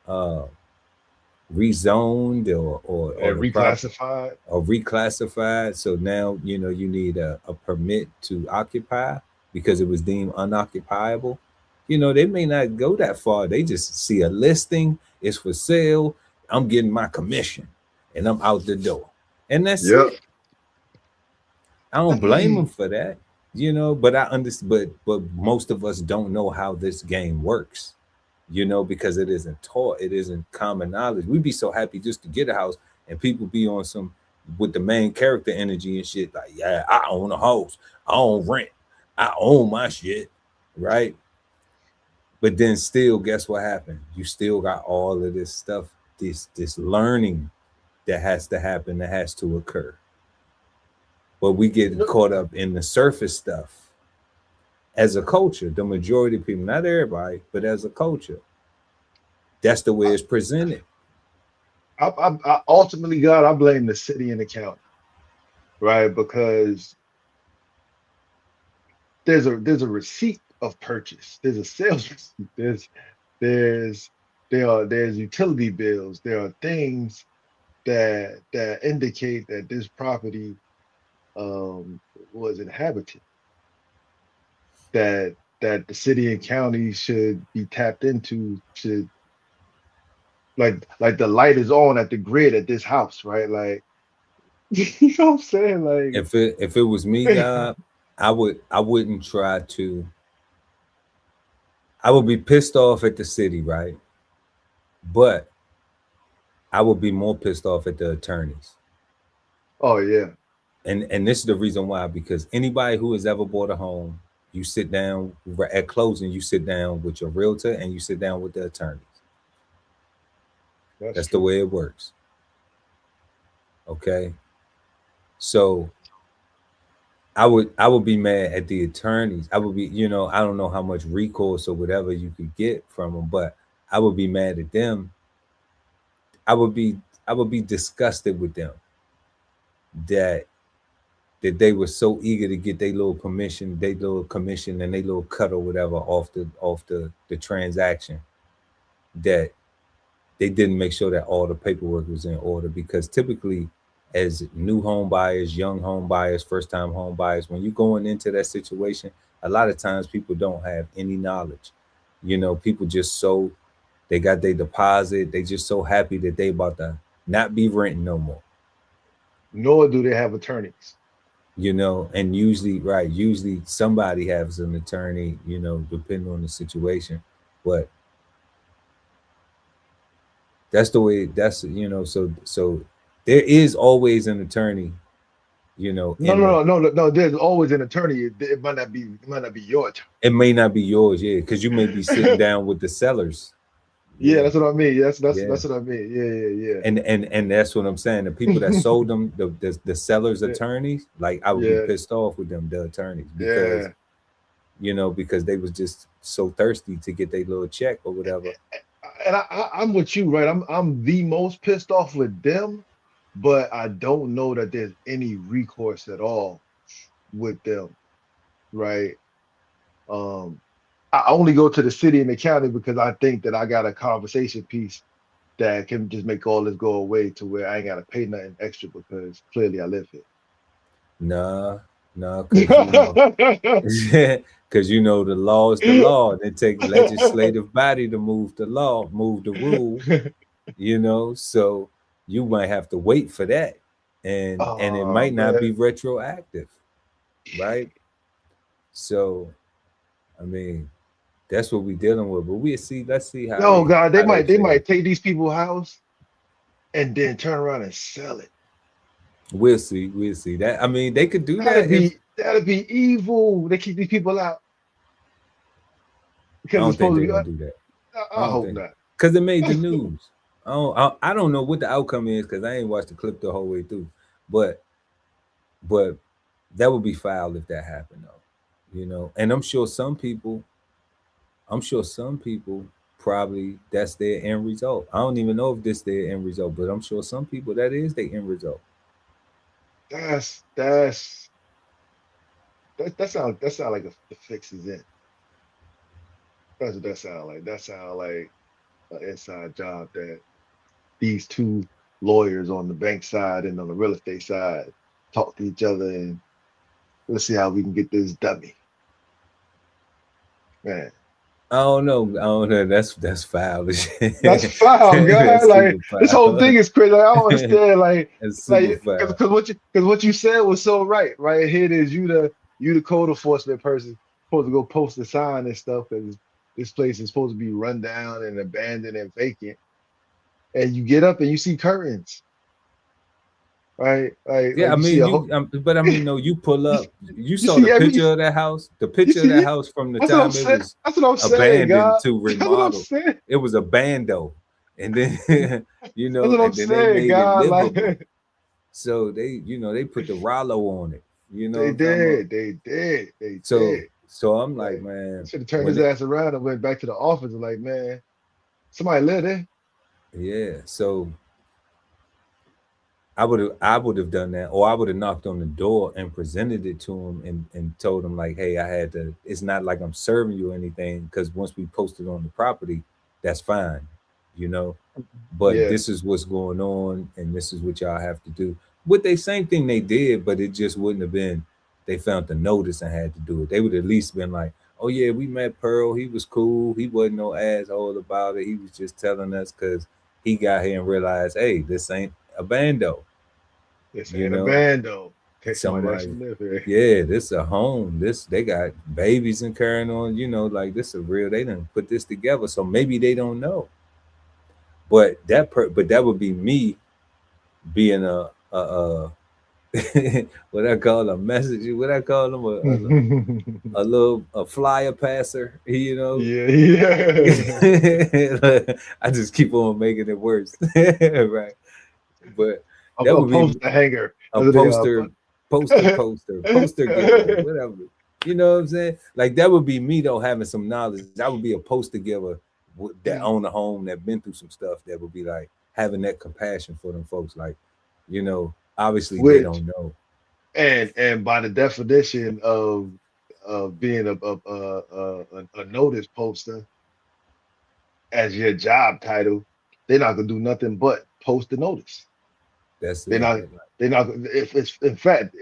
uh rezoned or And the prop reclassified. or reclassified. So now you know you need a permit to occupy because it was deemed unoccupiable. You know, they may not go that far. They just see a listing, it's for sale. I'm getting my commission and I'm out the door. And that's Yep. it. I don't blame them for that, you know, but I understand, but most of us don't know how this game works, you know, because it isn't taught, it isn't common knowledge. We'd be so happy just to get a house, and people be on some with the main character energy and shit, like, yeah, I own a house, I own rent, I own my shit, right? But then still, guess what happened? You still got all of this stuff, this learning that has to happen, that has to occur. But we get caught up in the surface stuff as a culture. The majority of people, not everybody, but as a culture, that's the way it's presented. I ultimately, God, I blame the city and the county, right? Because there's a receipt of purchase, there's a sales receipt, there's there's utility bills, there are things that indicate that this property was inhabited, that the city and county should be tapped into, should, like the light is on at the grid at this house, right? Like, you know what I'm saying? Like, If it was me, God, I wouldn't try to. I would be pissed off at the city, right? But I would be more pissed off at the attorneys. oh yeah, And this is the reason why, because anybody who has ever bought a home, you sit down at closing, you sit down with your realtor and you sit down with the attorneys. That's the true. way it works. Okay. So I would be mad at the attorneys. I would be, you know, I don't know how much recourse or whatever you could get from them, but I would be mad at them. I would be disgusted with them that they were so eager to get their little permission, their little commission, and their little cut or whatever off the transaction, that they didn't make sure that all the paperwork was in order. Because typically, as new home buyers, young home buyers, first time home buyers, when you're going into that situation, a lot of times people don't have any knowledge. You know, people just they got their deposit, they just so happy that they about to not be renting no more. Nor do they have attorneys. You know, and usually somebody has an attorney, you know, depending on the situation. But that's the way, you know, so there is always an attorney, you know, No. There's always an attorney. It might not be your attorney. it may not be yours, yeah, because you may be sitting down with the sellers. Yeah, that's what I mean. That's Yeah. that's what I mean. Yeah. And that's what I'm saying. The people that sold them, the sellers' Yeah. attorneys, like I would Yeah. be pissed off with them, the attorneys, because Yeah. you know, because they was just so thirsty to get their little check or whatever. And I'm with you, right? I'm the most pissed off with them, but I don't know that there's any recourse at all with them, right? I only go to the city and the county because I think that I got a conversation piece that can just make all this go away, to where I ain't gotta pay nothing extra because clearly I live here. Nah, because you know the law is the law. And it takes legislative body to move the law, move the rule. You know, so you might have to wait for that, and it Oh might not man. be retroactive, right? So, I mean, that's what we're dealing with. But we'll see. Let's see how. No, God, they how might feel. take these people's house and then turn around and sell it. We'll see. We'll see that. I mean, they could do that. That'd be evil. They keep these people out I because don't it's think supposed they're to gonna be. do that. I hope not. Because it made the news. I don't know what the outcome is because I ain't watched the clip the whole way through. But that would be foul if that happened, though. You know, and I'm sure some people probably that's their end result. I don't even know if this their end result, but I'm sure some people that is their end result. That sound like the fix is in. That's what that sound like. That sound like an inside job that these two lawyers on the bank side and on the real estate side talk to each other and let's see how we can get this dummy. Man. I don't know. That's foul. That's foul, guy. Like this whole thing is crazy. Like, I don't understand. Like, because what you said was so right. Right here it is. You the code enforcement person supposed to go post a sign and stuff because this place is supposed to be run down and abandoned and vacant. And you get up and you see curtains. Right? Like, yeah, like but I mean, no, you pull up. You saw the picture of that house. The picture of that house from the time it was abandoned to remodeled. It was abandoned, and then you know, and then they made it livable. So they put the Rollo on it. You know, they did. So I'm like, man, should have turned his ass around and went back to the office and like, man, somebody live there. Yeah, so I would have done that, or I would have knocked on the door and presented it to him and told him like, hey, I had to. It's not like I'm serving you anything because once we post it on the property, that's fine, you know. But this is what's going on, and this is what y'all have to do. What they same thing they did, but it just wouldn't have been. They found the notice and had to do it. They would at least been like, oh yeah, we met Pearl. He was cool. He wasn't no asshole about it. He was just telling us because he got here and realized, hey, this ain't a bando. This ain't a bando. Yeah, this a home. They got babies and carrying on. You know, like this is real. They didn't put this together, so maybe they don't know. But that would be me being a what I call a message. What I call them a flyer passer. You know. Yeah. I just keep on making it worse, right? But that would be a hanger, poster, giver, whatever. You know what I'm saying? Like that would be me though, having some knowledge. That would be a poster giver that own a home, that been through some stuff. That would be like having that compassion for them folks. Like, you know, obviously they don't know. And by the definition of being a notice poster as your job title, they're not gonna do nothing but post the notice. They're not. If it's in fact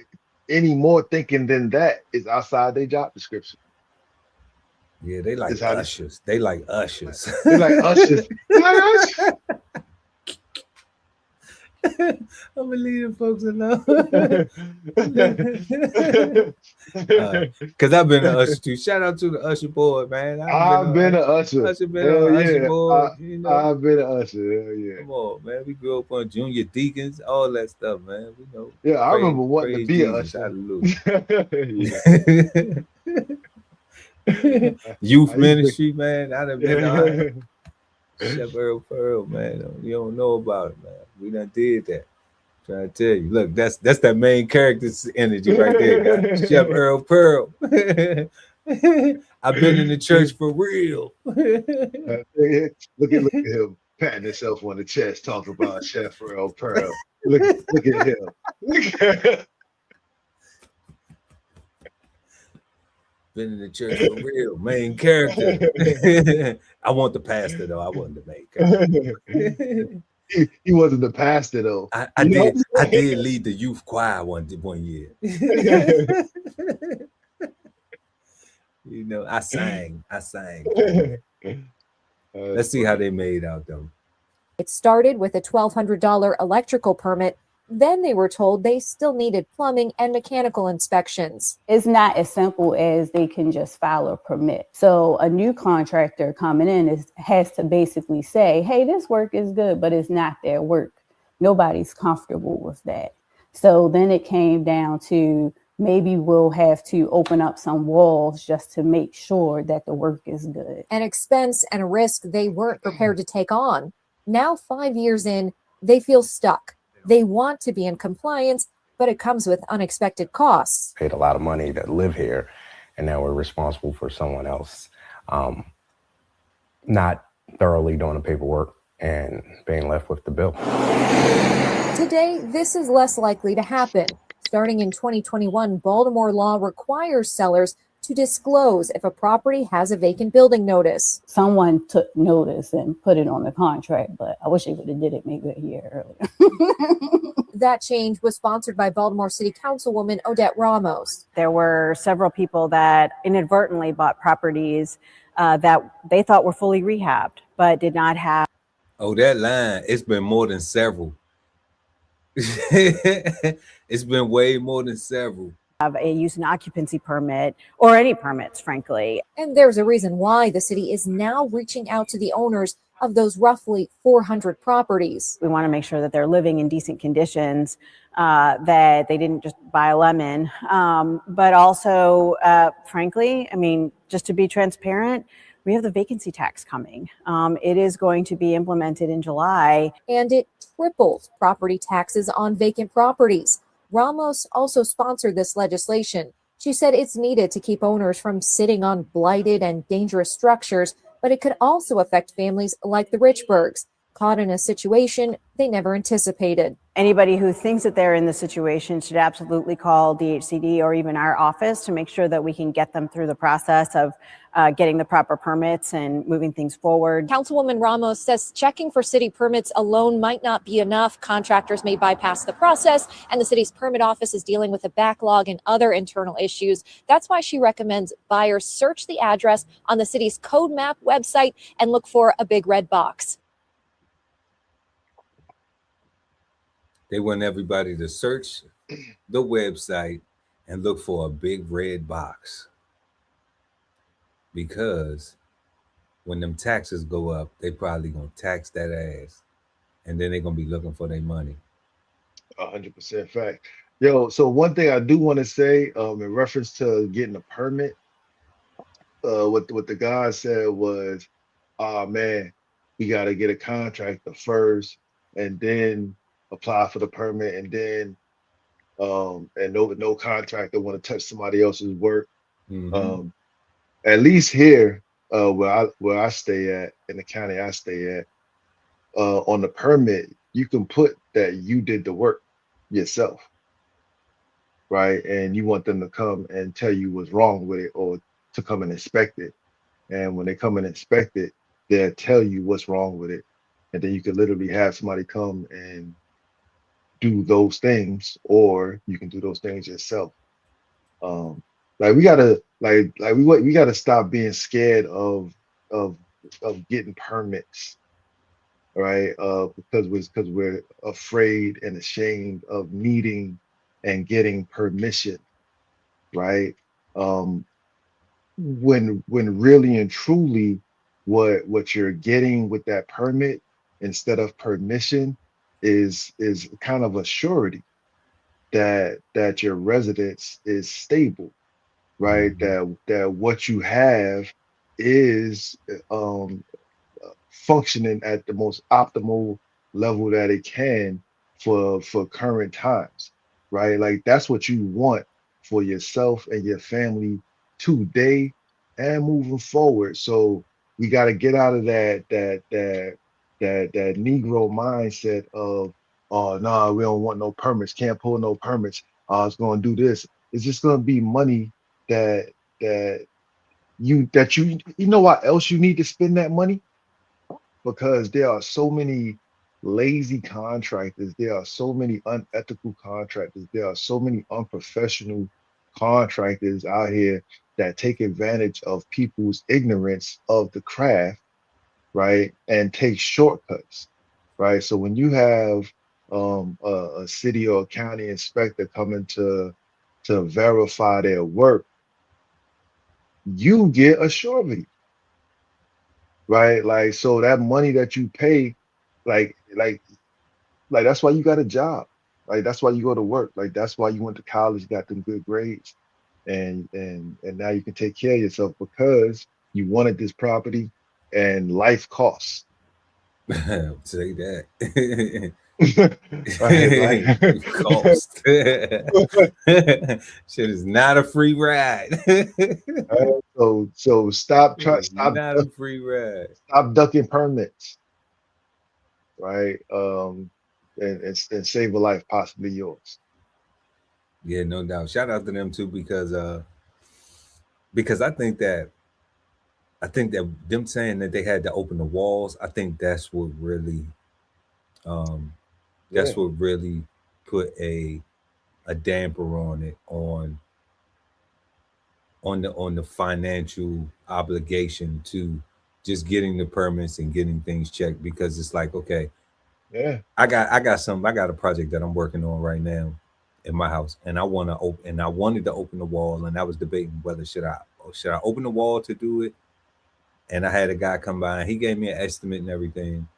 any more thinking than that is outside their job description. Yeah, they like ushers. They like ushers. They like ushers. I'm gonna leave them folks alone. Because I've been an usher too. Shout out to the usher board, man. I've been an usher. Usher board. I've been an usher. Hell yeah. Come on, man. We grew up on junior deacons, all that stuff, man. We know. Yeah, I remember wanting to be an usher. Youth ministry, man. I'd have been Chef Earl Pearl, man. You don't know about it, man. We done did that. Trying to tell you. Look, that's that main character's energy right there, guys. Chef Earl Pearl. I've been in the church for real. Look at him patting himself on the chest, talking about Chef Earl Pearl. Look at him. Been in the church for real, main character. I want the pastor though. I wasn't the main character. He wasn't the pastor though. I did lead the youth choir one year. You know, I sang. Let's see how they made out though. It started with a $1,200 electrical permit. Then they were told they still needed plumbing and mechanical inspections. It's not as simple as they can just file a permit. So a new contractor coming in has to basically say, hey, this work is good, but it's not their work. Nobody's comfortable with that. So then it came down to maybe we'll have to open up some walls just to make sure that the work is good. An expense and a risk they weren't prepared to take on. Now, 5 years in, they feel stuck. They want to be in compliance, but it comes with unexpected costs. Paid a lot of money to live here, and now we're responsible for someone else not thoroughly doing the paperwork and being left with the bill. Today, this is less likely to happen. Starting in 2021, Baltimore law requires sellers to disclose if a property has a vacant building notice. Someone took notice and put it on the contract, but I wish they would have did it maybe a year earlier. That change was sponsored by Baltimore City Councilwoman Odette Ramos. There were several people that inadvertently bought properties that they thought were fully rehabbed, but did not have. Oh, that line, it's been more than several. It's been way more than several. Have a use and occupancy permit or any permits, frankly. And there's a reason why the city is now reaching out to the owners of those roughly 400 properties. We want to make sure that they're living in decent conditions, that they didn't just buy a lemon, but also, frankly, I mean, just to be transparent, we have the vacancy tax coming. It is going to be implemented in July. And it triples property taxes on vacant properties. Ramos also sponsored this legislation. She said it's needed to keep owners from sitting on blighted and dangerous structures, but it could also affect families like the Richburgs, caught in a situation they never anticipated. Anybody who thinks that they're in the situation should absolutely call DHCD or even our office to make sure that we can get them through the process of getting the proper permits and moving things forward. Councilwoman Ramos says checking for city permits alone might not be enough. Contractors may bypass the process, and the city's permit office is dealing with a backlog and other internal issues. That's why she recommends buyers search the address on the city's code map website and look for a big red box. They want everybody to search the website and look for a big red box. Because when them taxes go up, they probably gonna tax that ass. And then they're gonna be looking for their money. 100% fact. Yo, so one thing I do want to say, in reference to getting a permit, what the guy said was, oh man, we gotta get a contractor first and then apply for the permit, and then and no contractor want to touch somebody else's work. Mhm. At least here, where I stay at, in the county I stay at, on the permit, you can put that you did the work yourself, right? And you want them to come and tell you what's wrong with it, or to come and inspect it. And when they come and inspect it, they'll tell you what's wrong with it. And then you could literally have somebody come and do those things, or you can do those things yourself. Like we gotta we gotta stop being scared of getting permits, right? Because we're afraid and ashamed of needing and getting permission, right? When really and truly, what you're getting with that permit instead of permission is kind of a surety that your residence is stable, right? That what you have is functioning at the most optimal level that it can for current times, right? Like that's what you want for yourself and your family today and moving forward. So we got to get out of that Negro mindset of, oh no, we don't want no permits, can't pull no permits. It's going to do this. It's just going to be money that you know what else you need to spend that money? Because there are so many lazy contractors, there are so many unethical contractors, there are so many unprofessional contractors out here that take advantage of people's ignorance of the craft, right? And take shortcuts, right? So when you have a city or a county inspector coming to verify their work, you get a surety, right? Like, so that money that you pay, like that's why you got a job. Like that's why you go to work. Like that's why you went to college, got them good grades, and now you can take care of yourself because you wanted this property, and life costs. Say that. Right, like cost. Shit is not a free ride. So stop not a free ride. Stop ducking permits, right? And save a life, possibly yours. Yeah, no doubt. Shout out to them too, because because I think that them saying that they had to open the walls, I think that's what really Yeah. put a damper on it, on the financial obligation to just getting the permits and getting things checked, because it's like, okay, Yeah. I got a project that I'm working on right now in my house, and I wanted to open the wall, and I was debating whether should I open the wall to do it. And I had a guy come by and he gave me an estimate and everything,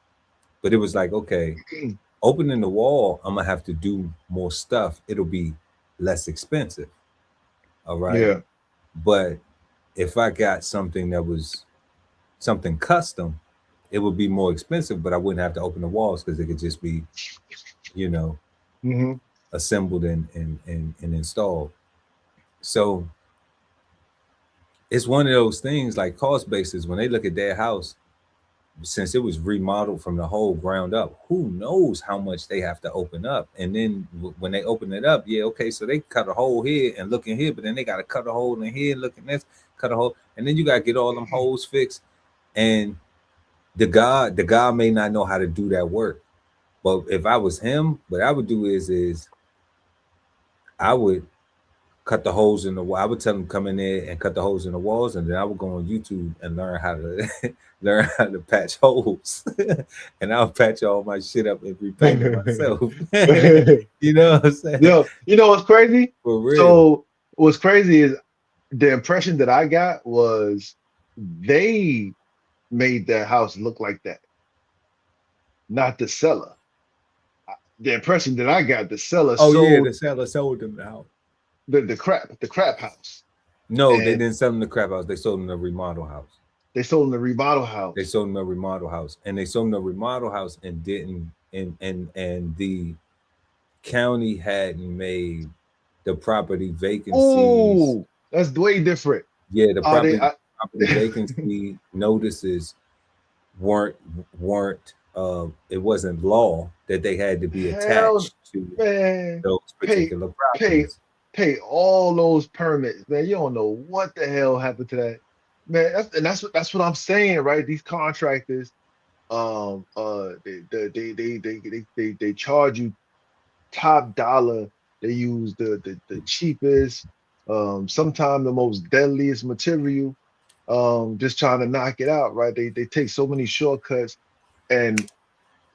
but it was like, okay, opening the wall, I'm gonna have to do more stuff. It'll be less expensive. All right. Yeah. But if I got something that was something custom, it would be more expensive, but I wouldn't have to open the walls because it could just be, Mm-hmm. assembled and installed. So it's one of those things, like cost basis, when they look at their house, since it was remodeled from the whole ground up, who knows how much they have to open up. And then when they open it up, yeah, okay, so they cut a hole here and look in here, but then they got to cut a hole in here, look in this, cut a hole, and then you got to get all them holes fixed. And the guy may not know how to do that work. But if I was him, what I would do is I would cut the holes in the wall. I would tell them come in there and cut the holes in the walls, and then I would go on YouTube and learn how to patch holes, and I'll patch all my shit up and repaint it myself. You know what I'm saying? Yo, you know what's crazy? For real. So what's crazy is the impression that I got was they made their house look like that, not the seller. The impression that I got, the seller sold the seller sold them the house. The crap house. No, And they didn't sell them the crap house. They sold them the remodel house. They sold them the remodel house. They sold them the remodel house, and they sold them the remodel house and didn't. And the county hadn't made the property vacancies. Ooh, that's way different. Yeah, the property vacancy notices weren't. It wasn't law that they had to be attached to those particular properties. Pay all those permits, man. You don't know what the hell happened to that, man. That's what I'm saying, right? These contractors, they charge you top dollar. They use the cheapest, sometimes the most deadliest material, just trying to knock it out, right? They take so many shortcuts, and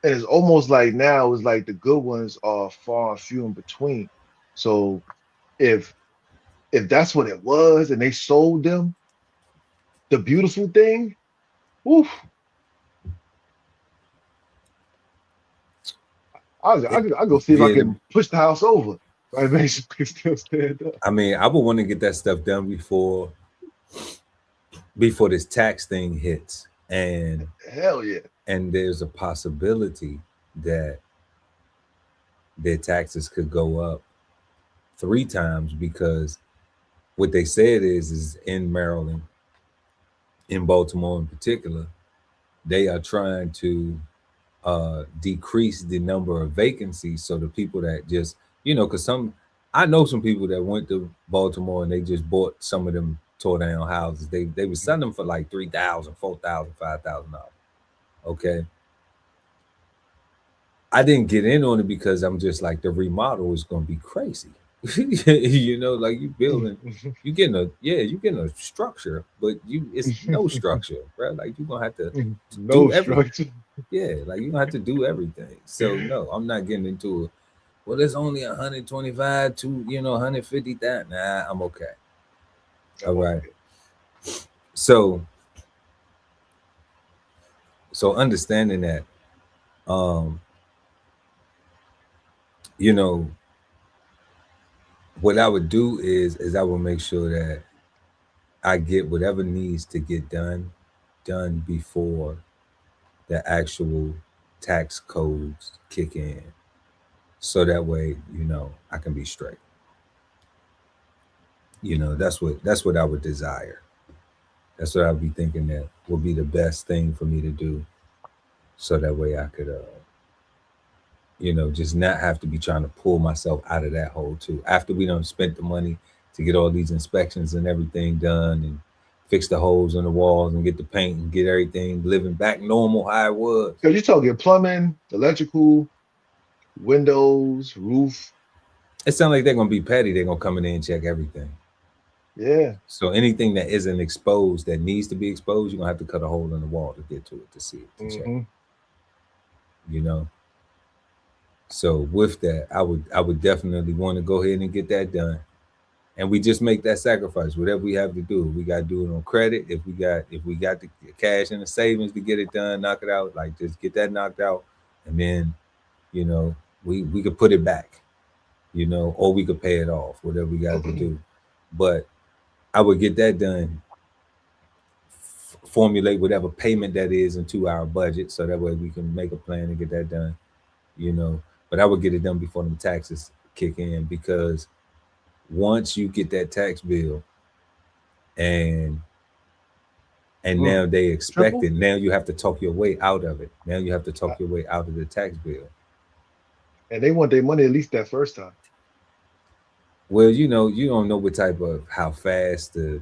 it's almost like now it's like the good ones are far and few in between. So if that's what it was and they sold them the beautiful thing, woof. I'll go see if I can push the house over. Right, make sure we can still stand up. I mean, I would want to get that stuff done before this tax thing hits. And hell yeah. And there's a possibility that their taxes could go up 3 times, because what they said is in Maryland, in Baltimore in particular, they are trying to decrease the number of vacancies. So the people that just, because I know some people that went to Baltimore and they just bought some of them tore down houses. They were selling them for like $3,000, $4,000, $5,000. Okay. I didn't get in on it because I'm just like, the remodel is going to be crazy. Like you building, you getting a structure, but it's no structure, right? Like you're gonna have to do everything. Yeah, like you're gonna have to do everything. So no, I'm not getting into it. Well, it's only 125 to 150. That nah, I'm okay. All right. So understanding that, what I would do is I will make sure that I get whatever needs to get done before the actual tax codes kick in. So that way, I can be straight. That's what I would desire. That's what I would be thinking that would be the best thing for me to do. So that way I could just not have to be trying to pull myself out of that hole too. After we done spent the money to get all these inspections and everything done and fix the holes in the walls and get the paint and get everything living back normal how it was. So you're talking plumbing, electrical, windows, roof. It sounds like they're gonna be petty. They're gonna come in there and check everything. Yeah. So anything that isn't exposed that needs to be exposed, you're gonna have to cut a hole in the wall to get to it, to see it, to check it. You know. So with that, I would definitely want to go ahead and get that done. And we just make that sacrifice. Whatever we have to do, we got to do it on credit. If we got the cash and the savings to get it done, knock it out, like just get that knocked out. And then, you know, we could put it back, you know, or we could pay it off, whatever we got to do. But I would get that done, formulate whatever payment that is into our budget. So that way we can make a plan to get that done, you know. But I would get it done before them taxes kick in, because once you get that tax bill and now they expect it, now you have to talk your way out of it. Now you have to talk your way out of the tax bill. And they want their money at least that first time. Well, you know, you don't know what type of, how fast the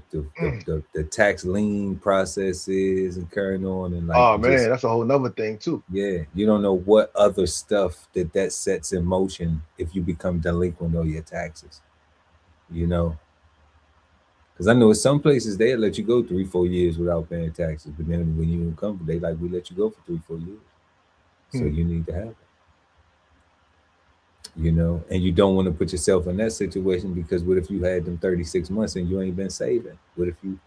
tax lien process is and carrying on, and like, oh man, that's a whole nother thing too. Yeah, you don't know what other stuff that sets in motion if you become delinquent on your taxes. You know, because I know in some places they'll let you go 3-4 years without paying taxes, but then when you come, they like, we let you go for 3-4 years, so you need to have it. You know, and you don't want to put yourself in that situation, because what if you had them 36 months and you ain't been saving? What if you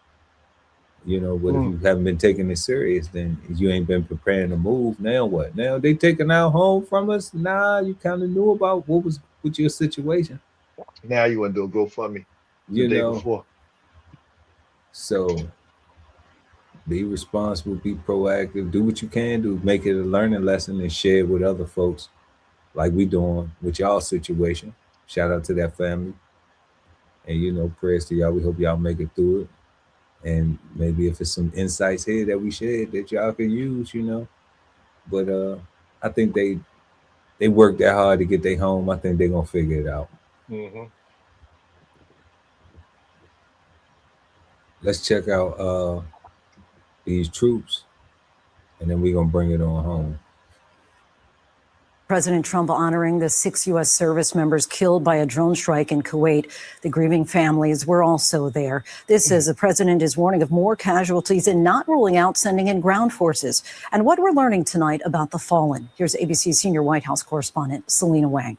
know, what if you haven't been taking it serious? Then you ain't been preparing to move. Now what? Now they taking our home from us? Nah, you kind of knew about what was with your situation. Now you want to do a GoFundMe you the day know before. So be responsible, be proactive, do what you can do, make it a learning lesson, and share it with other folks, like we doing with y'all situation. Shout out to that family, and you know, prayers to y'all. We hope y'all make it through it, and maybe if it's some insights here that we shared that y'all can use, you know. But I think they worked that hard to get their home. I think they're gonna figure it out. Let's check out these troops, and then we're gonna bring it on home. President Trump honoring the 6 U.S. service members killed by a drone strike in Kuwait. The grieving families were also there. This as the president is warning of more casualties and not ruling out sending in ground forces. And what we're learning tonight about the fallen. Here's ABC senior White House correspondent Selena Wang.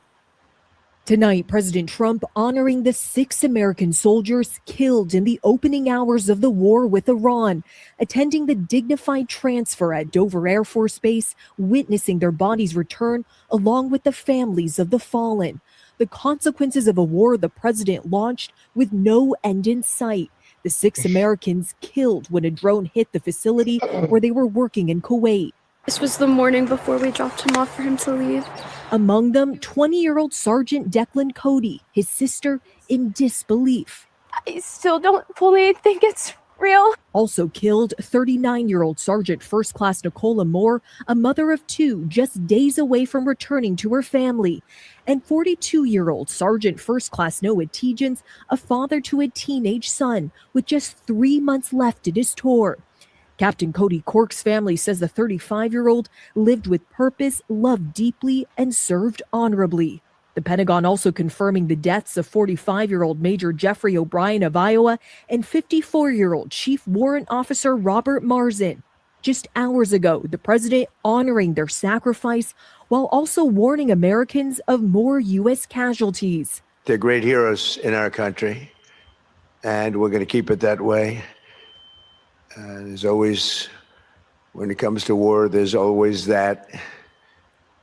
Tonight, President Trump honoring the 6 American soldiers killed in the opening hours of the war with Iran, attending the dignified transfer at Dover Air Force Base, witnessing their bodies return along with the families of the fallen. The consequences of a war the president launched with no end in sight. The 6 Americans killed when a drone hit the facility where they were working in Kuwait. This was the morning before we dropped him off for him to leave. Among them, 20-year-old Sergeant Declan Cody, his sister in disbelief. I still don't fully think it's real. Also killed, 39-year-old Sergeant First Class Nicola Moore, a mother of 2, just days away from returning to her family. And 42-year-old Sergeant First Class Noah Tegens, a father to a teenage son with just 3 months left in his tour. Captain Cody Cork's family says the 35-year-old lived with purpose, loved deeply, and served honorably. The Pentagon also confirming the deaths of 45-year-old Major Jeffrey O'Brien of Iowa and 54-year-old Chief Warrant Officer Robert Marzin. Just hours ago, the president honoring their sacrifice while also warning Americans of more U.S. casualties. They're great heroes in our country, and we're going to keep it that way. There's always, when it comes to war, there's always that.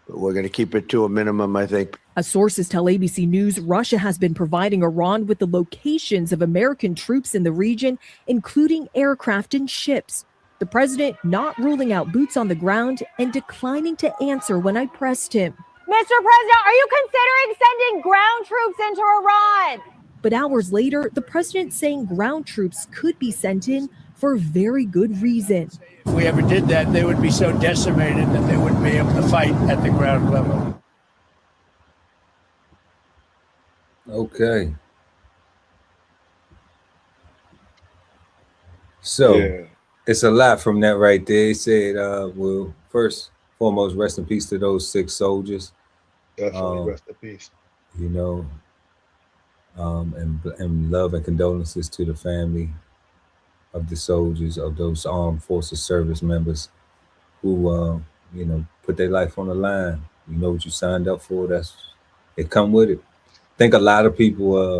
But we're going to keep it to a minimum, I think. As sources tell ABC News, Russia has been providing Iran with the locations of American troops in the region, including aircraft and ships. The president not ruling out boots on the ground and declining to answer when I pressed him. Mr. President, are you considering sending ground troops into Iran? But hours later, the president saying ground troops could be sent in for very good reason. If we ever did that, they would be so decimated that they wouldn't be able to fight at the ground level. Okay. So Yeah, it's a lot from that right there. He said, well, first foremost, rest in peace to those 6 soldiers. definitely rest in peace. You know, and love and condolences to the family of the soldiers, of those armed forces service members who, put their life on the line. You know what you signed up for. It come with it. I think a lot of people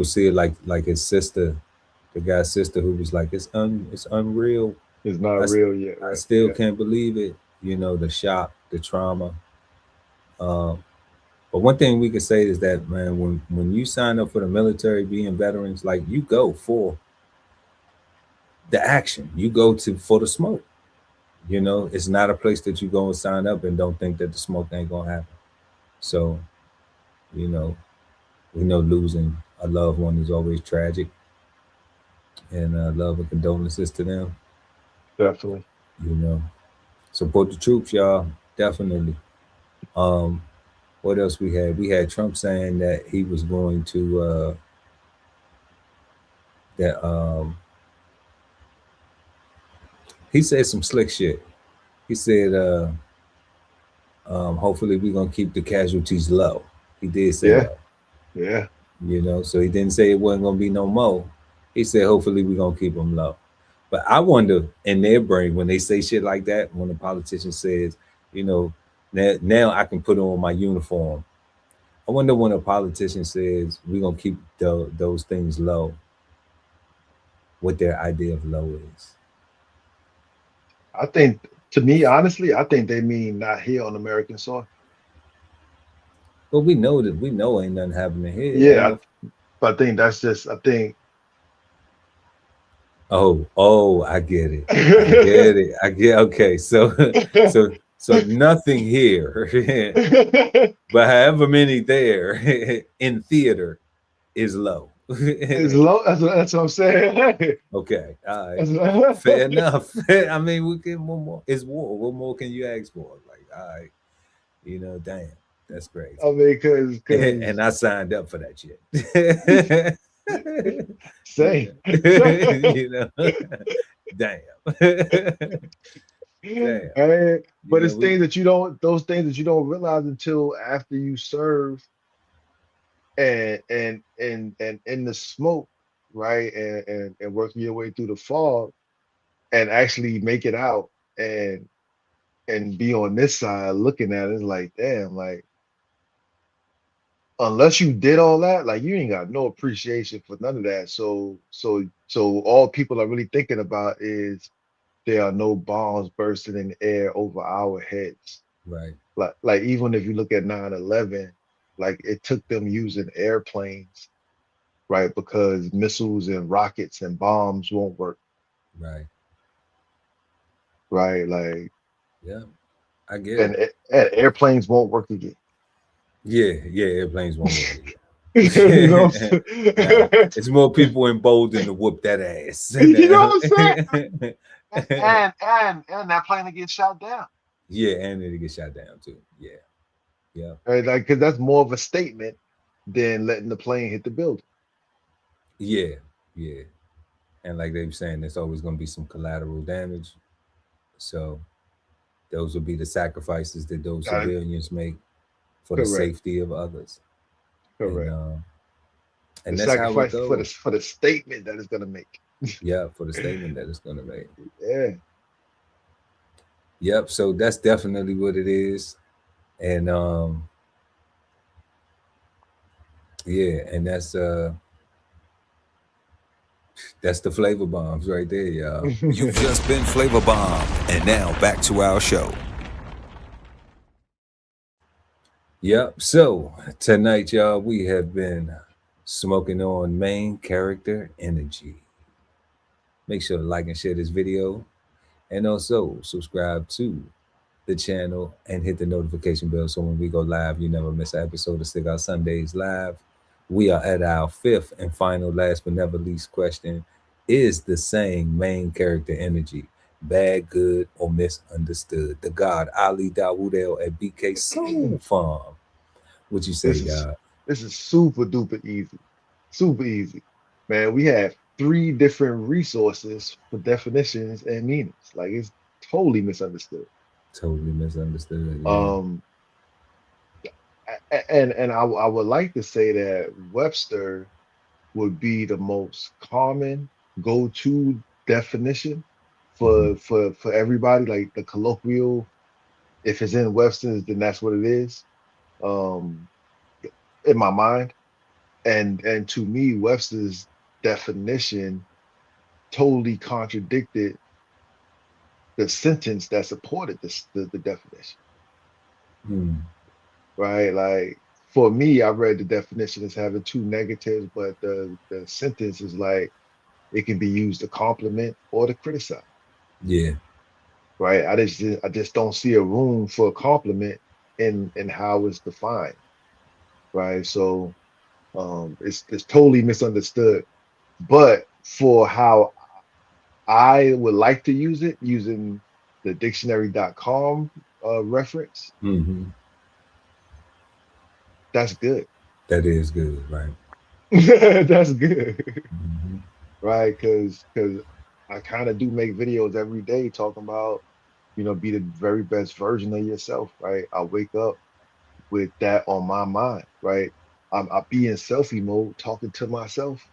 see it like his sister, the guy's sister, who was like, it's unreal. It's not I, real yet, I right? still Yeah. can't believe it. You know, the shock, the trauma. But one thing we could say is that, man, when you sign up for the military, being veterans, like, you go for the action, you go for the smoke. You know, it's not a place that you go and sign up and don't think that the smoke ain't gonna happen. So, you know, we know losing a loved one is always tragic, and love and condolences to them. Definitely. You know, support the troops, y'all. Definitely. What else we had? We had Trump saying that he was going to he said some slick shit. He said, hopefully we're gonna keep the casualties low. He did say Yeah. that. Yeah. You know, so he didn't say it wasn't gonna be no more. He said hopefully we're gonna keep them low. But I wonder in their brain when they say shit like that, when a politician says, you know, now I can put on my uniform. I wonder when a politician says we're gonna keep those things low, what their idea of low is. I think, to me, honestly, I think they mean not here on American soil. But we know ain't nothing happening here. Yeah, but I think that's just, I think. Oh, I get it. Okay. So nothing here. But however many there in theater is low. It's low. That's what I'm saying. Okay. All right. Fair enough. I mean, we get one more. It's war. What more can you ask for? Like, all right, damn, that's crazy. I mean, because and I signed up for that shit. Same. Damn. Damn. But it's things that you don't, those things that you don't realize until after you serve and in the smoke, right? And working your way through the fog and actually make it out and be on this side looking at it like, damn, like, unless you did all that, like, you ain't got no appreciation for none of that. So all people are really thinking about is there are no bombs bursting in the air over our heads. Right. Like even if you look at 9/11, like, it took them using airplanes, right? Because missiles and rockets and bombs won't work. Right. Right. Like, yeah, I get it. And airplanes won't work again. Yeah, airplanes won't work again. You know what I'm saying? It's more people emboldened to whoop that ass. You know what I'm saying? and that plane to get shot down. Yeah, and it'll get shot down too. Yeah. Right, like, because that's more of a statement than letting the plane hit the building. Yeah. And like they were saying, there's always going to be some collateral damage. So those will be the sacrifices that those civilians make for the safety of others. Correct. And the that's sacrifice how it goes. for the statement that it's going to make. Yeah, for the statement that it's going to make. Yeah. Yep. So that's definitely what it is. And and that's the flavor bombs right there, y'all. You've just been flavor bombed, and now back to our show. Yep. So tonight, y'all, we have been smoking on main character energy. Make sure to like and share this video, and also subscribe to the channel and hit the notification bell so when we go live, you never miss an episode of Cigar Sundays Live. We are at our 5th and final, last but never least question. Is the saying main character energy bad, good, or misunderstood? The God Ali Dawood at BK Soul Farm. What you say, God? This is super duper easy. Super easy. Man, we have 3 different resources for definitions and meanings. Like it's totally misunderstood. Totally misunderstood. Yeah. And I would like to say that Webster would be the most common go-to definition for everybody, like the colloquial. If it's in Webster's, then that's what it is. Um, in my mind, and to me, Webster's definition totally contradicted the sentence that supported the definition. Right? Like for me, I read the definition as having 2 negatives, but the sentence is like it can be used to compliment or to criticize. Yeah. Right? I just don't see a room for a compliment in how it's defined. Right? So it's totally misunderstood. But for how I would like to use it, using the dictionary.com reference, that's good. That is good, right? That's good. Right? Because I kind of do make videos every day talking about, be the very best version of yourself, right? I wake up with that on my mind, right? I be in selfie mode talking to myself,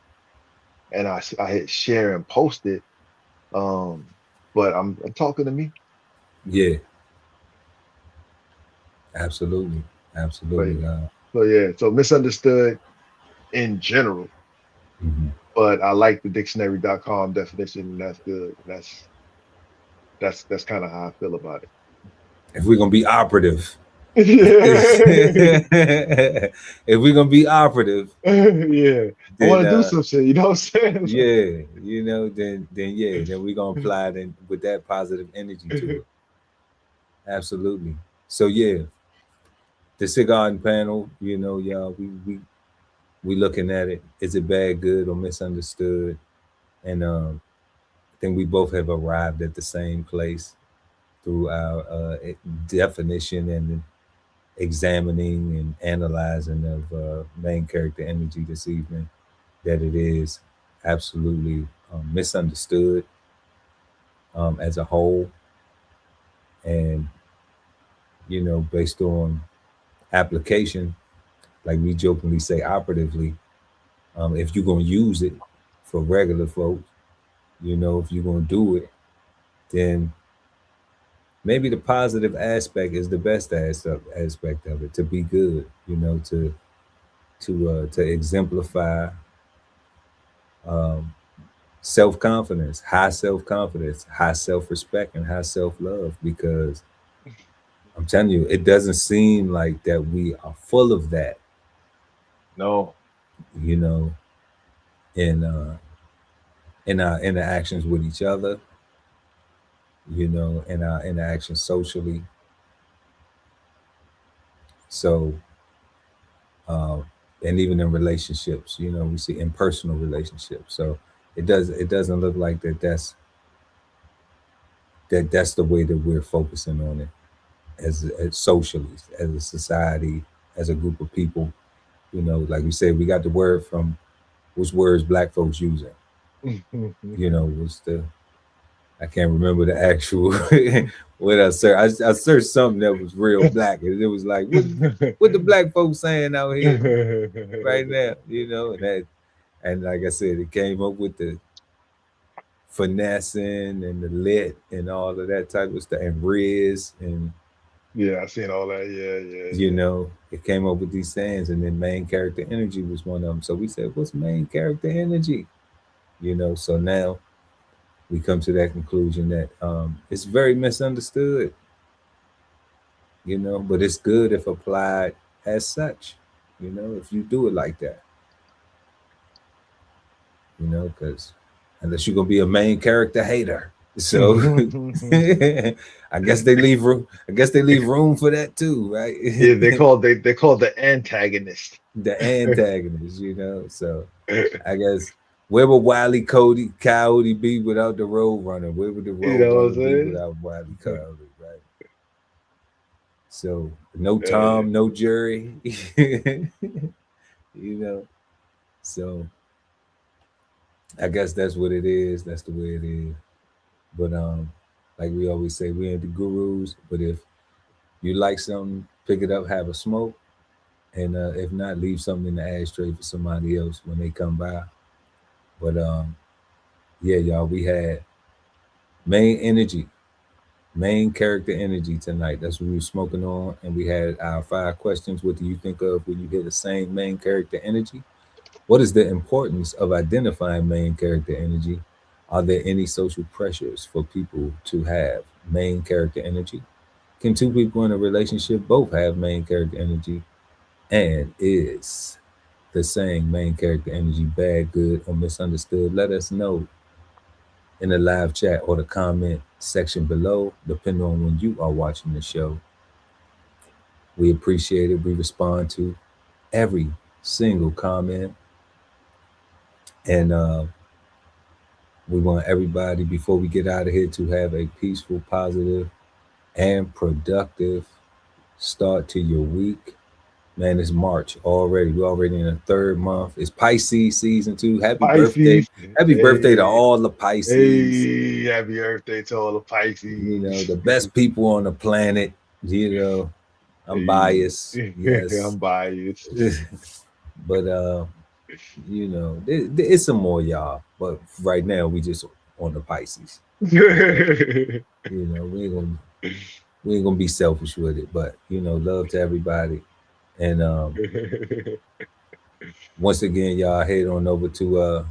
and I hit share and post it. But I'm talking to me. Yeah. Absolutely. Absolutely. So yeah, so misunderstood in general. But I like the dictionary.com definition, and that's good. That's kind of how I feel about it. If we're gonna be operative. Yeah. If we're gonna be operative, yeah. then, I want to do some shit, you know what I'm saying? Yeah, then we're gonna apply it with that positive energy to it. Absolutely. So yeah, the Cigarden Panel, y'all, we looking at it. Is it bad, good, or misunderstood? And I think we both have arrived at the same place through our definition and examining and analyzing of main character energy this evening, that it is absolutely misunderstood as a whole. And, based on application, like we jokingly say operatively, if you're going to use it for regular folks, if you're going to do it, then maybe the positive aspect is the best aspect of it, to be good, to exemplify self-confidence, high self-respect, and high self-love. Because I'm telling you, it doesn't seem like that we are full of that. No. In our interactions with each other, in our interactions socially. So, and even in relationships, we see in personal relationships. So it doesn't look like that's the way that we're focusing on it as socially, as a society, as a group of people. Like we said, we got the word from which words Black folks using. Was I can't remember the actual what I searched. I searched something that was real Black, and it was like, what the Black folks saying out here right now, and like I said, it came up with the finessing and the lit and all of that type of stuff, and Riz, and yeah, I seen all that. Yeah. It came up with these sayings, and then main character energy was one of them. So we said, what's main character energy? So now we come to that conclusion that it's very misunderstood, but it's good if applied as such, if you do it like that, because unless you're going to be a main character hater. So I guess they leave room. I guess they leave room for that too, right? Yeah, they call the antagonist. The antagonist, So I guess where would Wile Coyote be without the Road Runner? Where would the Road Runner be without Wile Coyote, right? So no Tom, no Jerry, So I guess that's what it is. That's the way it is. But like we always say, we ain't the gurus. But if you like something, pick it up, have a smoke, and if not, leave something in the ashtray for somebody else when they come by. But yeah, y'all, we had main character energy tonight. That's what we were smoking on, and we had our 5 questions. What do you think of when you hear the same main character energy? What is the importance of identifying main character energy? Are there any social pressures for people to have main character energy? Can 2 people in a relationship both have main character energy? And is the saying main character energy bad, good, or misunderstood? Let us know in the live chat or the comment section below, depending on when you are watching the show. We appreciate it. We respond to every single comment. And we want everybody, before we get out of here, to have a peaceful, positive, and productive start to your week. Man, it's March already. We're already in the 3rd month. It's Pisces season 2. Happy birthday. Happy birthday to all the Pisces. Hey, happy birthday to all the Pisces. You know, the best people on the planet. You know, I'm biased. Yes. I'm biased. But you know, it's some more y'all. But right now we just on the Pisces. You know, we ain't gonna be selfish with it. But you know, love to everybody. And once again, y'all head on over to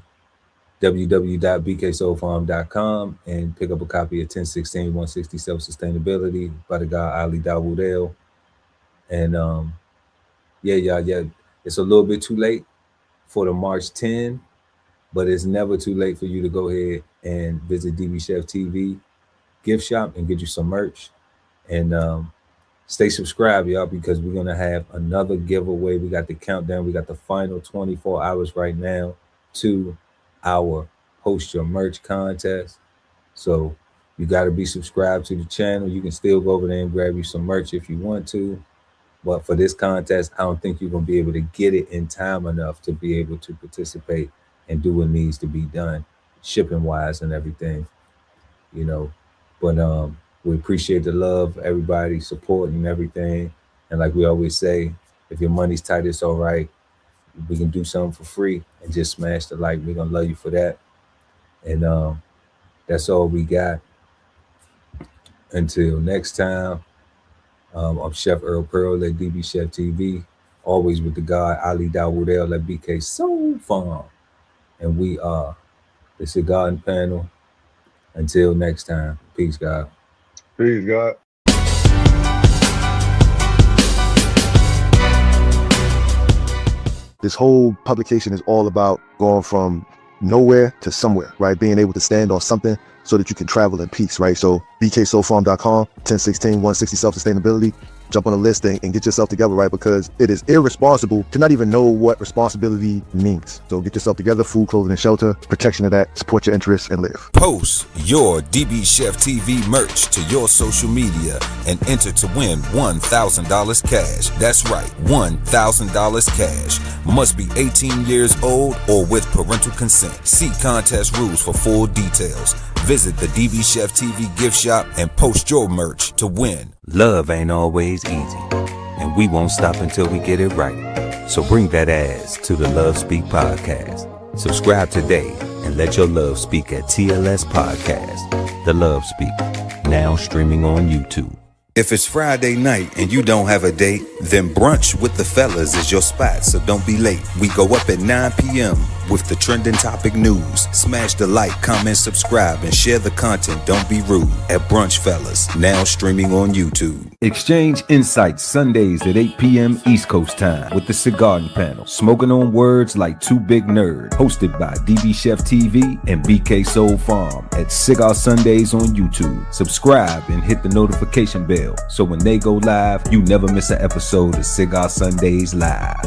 www.bksoulfarm.com and pick up a copy of 1016-160 Self-Sustainability by the guy Ali Dawoodale. And yeah, it's a little bit too late for the March 10, but it's never too late for you to go ahead and visit DBCHEFTV gift shop and get you some merch. And stay subscribed, y'all, because we're going to have another giveaway. We got the countdown. We got the final 24 hours right now to our Post Your Merch contest. So you got to be subscribed to the channel. You can still go over there and grab you some merch if you want to. But for this contest, I don't think you're going to be able to get it in time enough to be able to participate and do what needs to be done, shipping-wise and everything, you know. But we appreciate the love, everybody, support and everything. And like we always say, if your money's tight, it's all right. We can do something for free and just smash the like. We're going to love you for that. And that's all we got. Until next time, I'm Chef Earl Pearl at DBCHEFTV, always with the guy Ali Dawoodale at BK Soul Farm. And we are the Cigarden Panel. Until next time, peace, God. Peace, God. This whole publication is all about going from nowhere to somewhere, right? Being able to stand on something so that you can travel in peace, right? So bksoulfarm.com, 1016-160 Self-Sustainability. Jump on the list and get yourself together, right? Because it is irresponsible to not even know what responsibility means. So get yourself together, food, clothing, and shelter, protection of that, support your interests, and live. Post your DB Chef TV merch to your social media and enter to win $1,000 cash. That's right, $1,000 cash. Must be 18 years old or with parental consent. See contest rules for full details. Visit the DB Chef TV gift shop and post your merch to win. Love ain't always easy, and we won't stop until we get it right. So bring that ass to the Love Speak podcast. Subscribe today and let your love speak at TLS Podcast. The Love Speak, now streaming on YouTube. If it's Friday night and you don't have a date, then brunch with the fellas is your spot, so don't be late. We go up at 9 p.m. with the trending topic news. Smash the like, comment, subscribe, and share the content. Don't be rude at Brunch Fellas, now streaming on YouTube. Exchange insights Sundays at 8 p.m. East Coast time with the Cigarden Panel. Smoking on words like two big nerds. Hosted by DBCHEFTV and BK Soul Farm at Cigar Sundays on YouTube. Subscribe and hit the notification bell so when they go live, you never miss an episode of Cigar Sundays Live.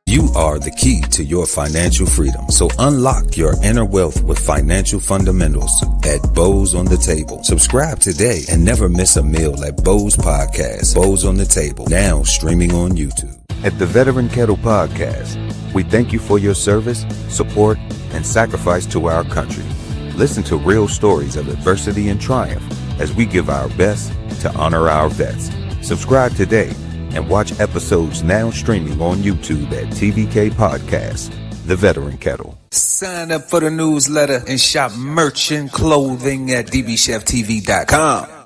You are the key to your financial freedom. So unlock your inner wealth with financial fundamentals at Bows on the Table. Subscribe today and never miss a meal at Bows Podcast. Bows on the Table, now streaming on YouTube. At the Veteran Kettle Podcast, we thank you for your service, support, and sacrifice to our country. Listen to real stories of adversity and triumph as we give our best to honor our vets. Subscribe today and watch episodes now streaming on YouTube at TVK Podcast, The Veteran Kettle. Sign up for the newsletter and shop merch and clothing at DBCHEFTV.com.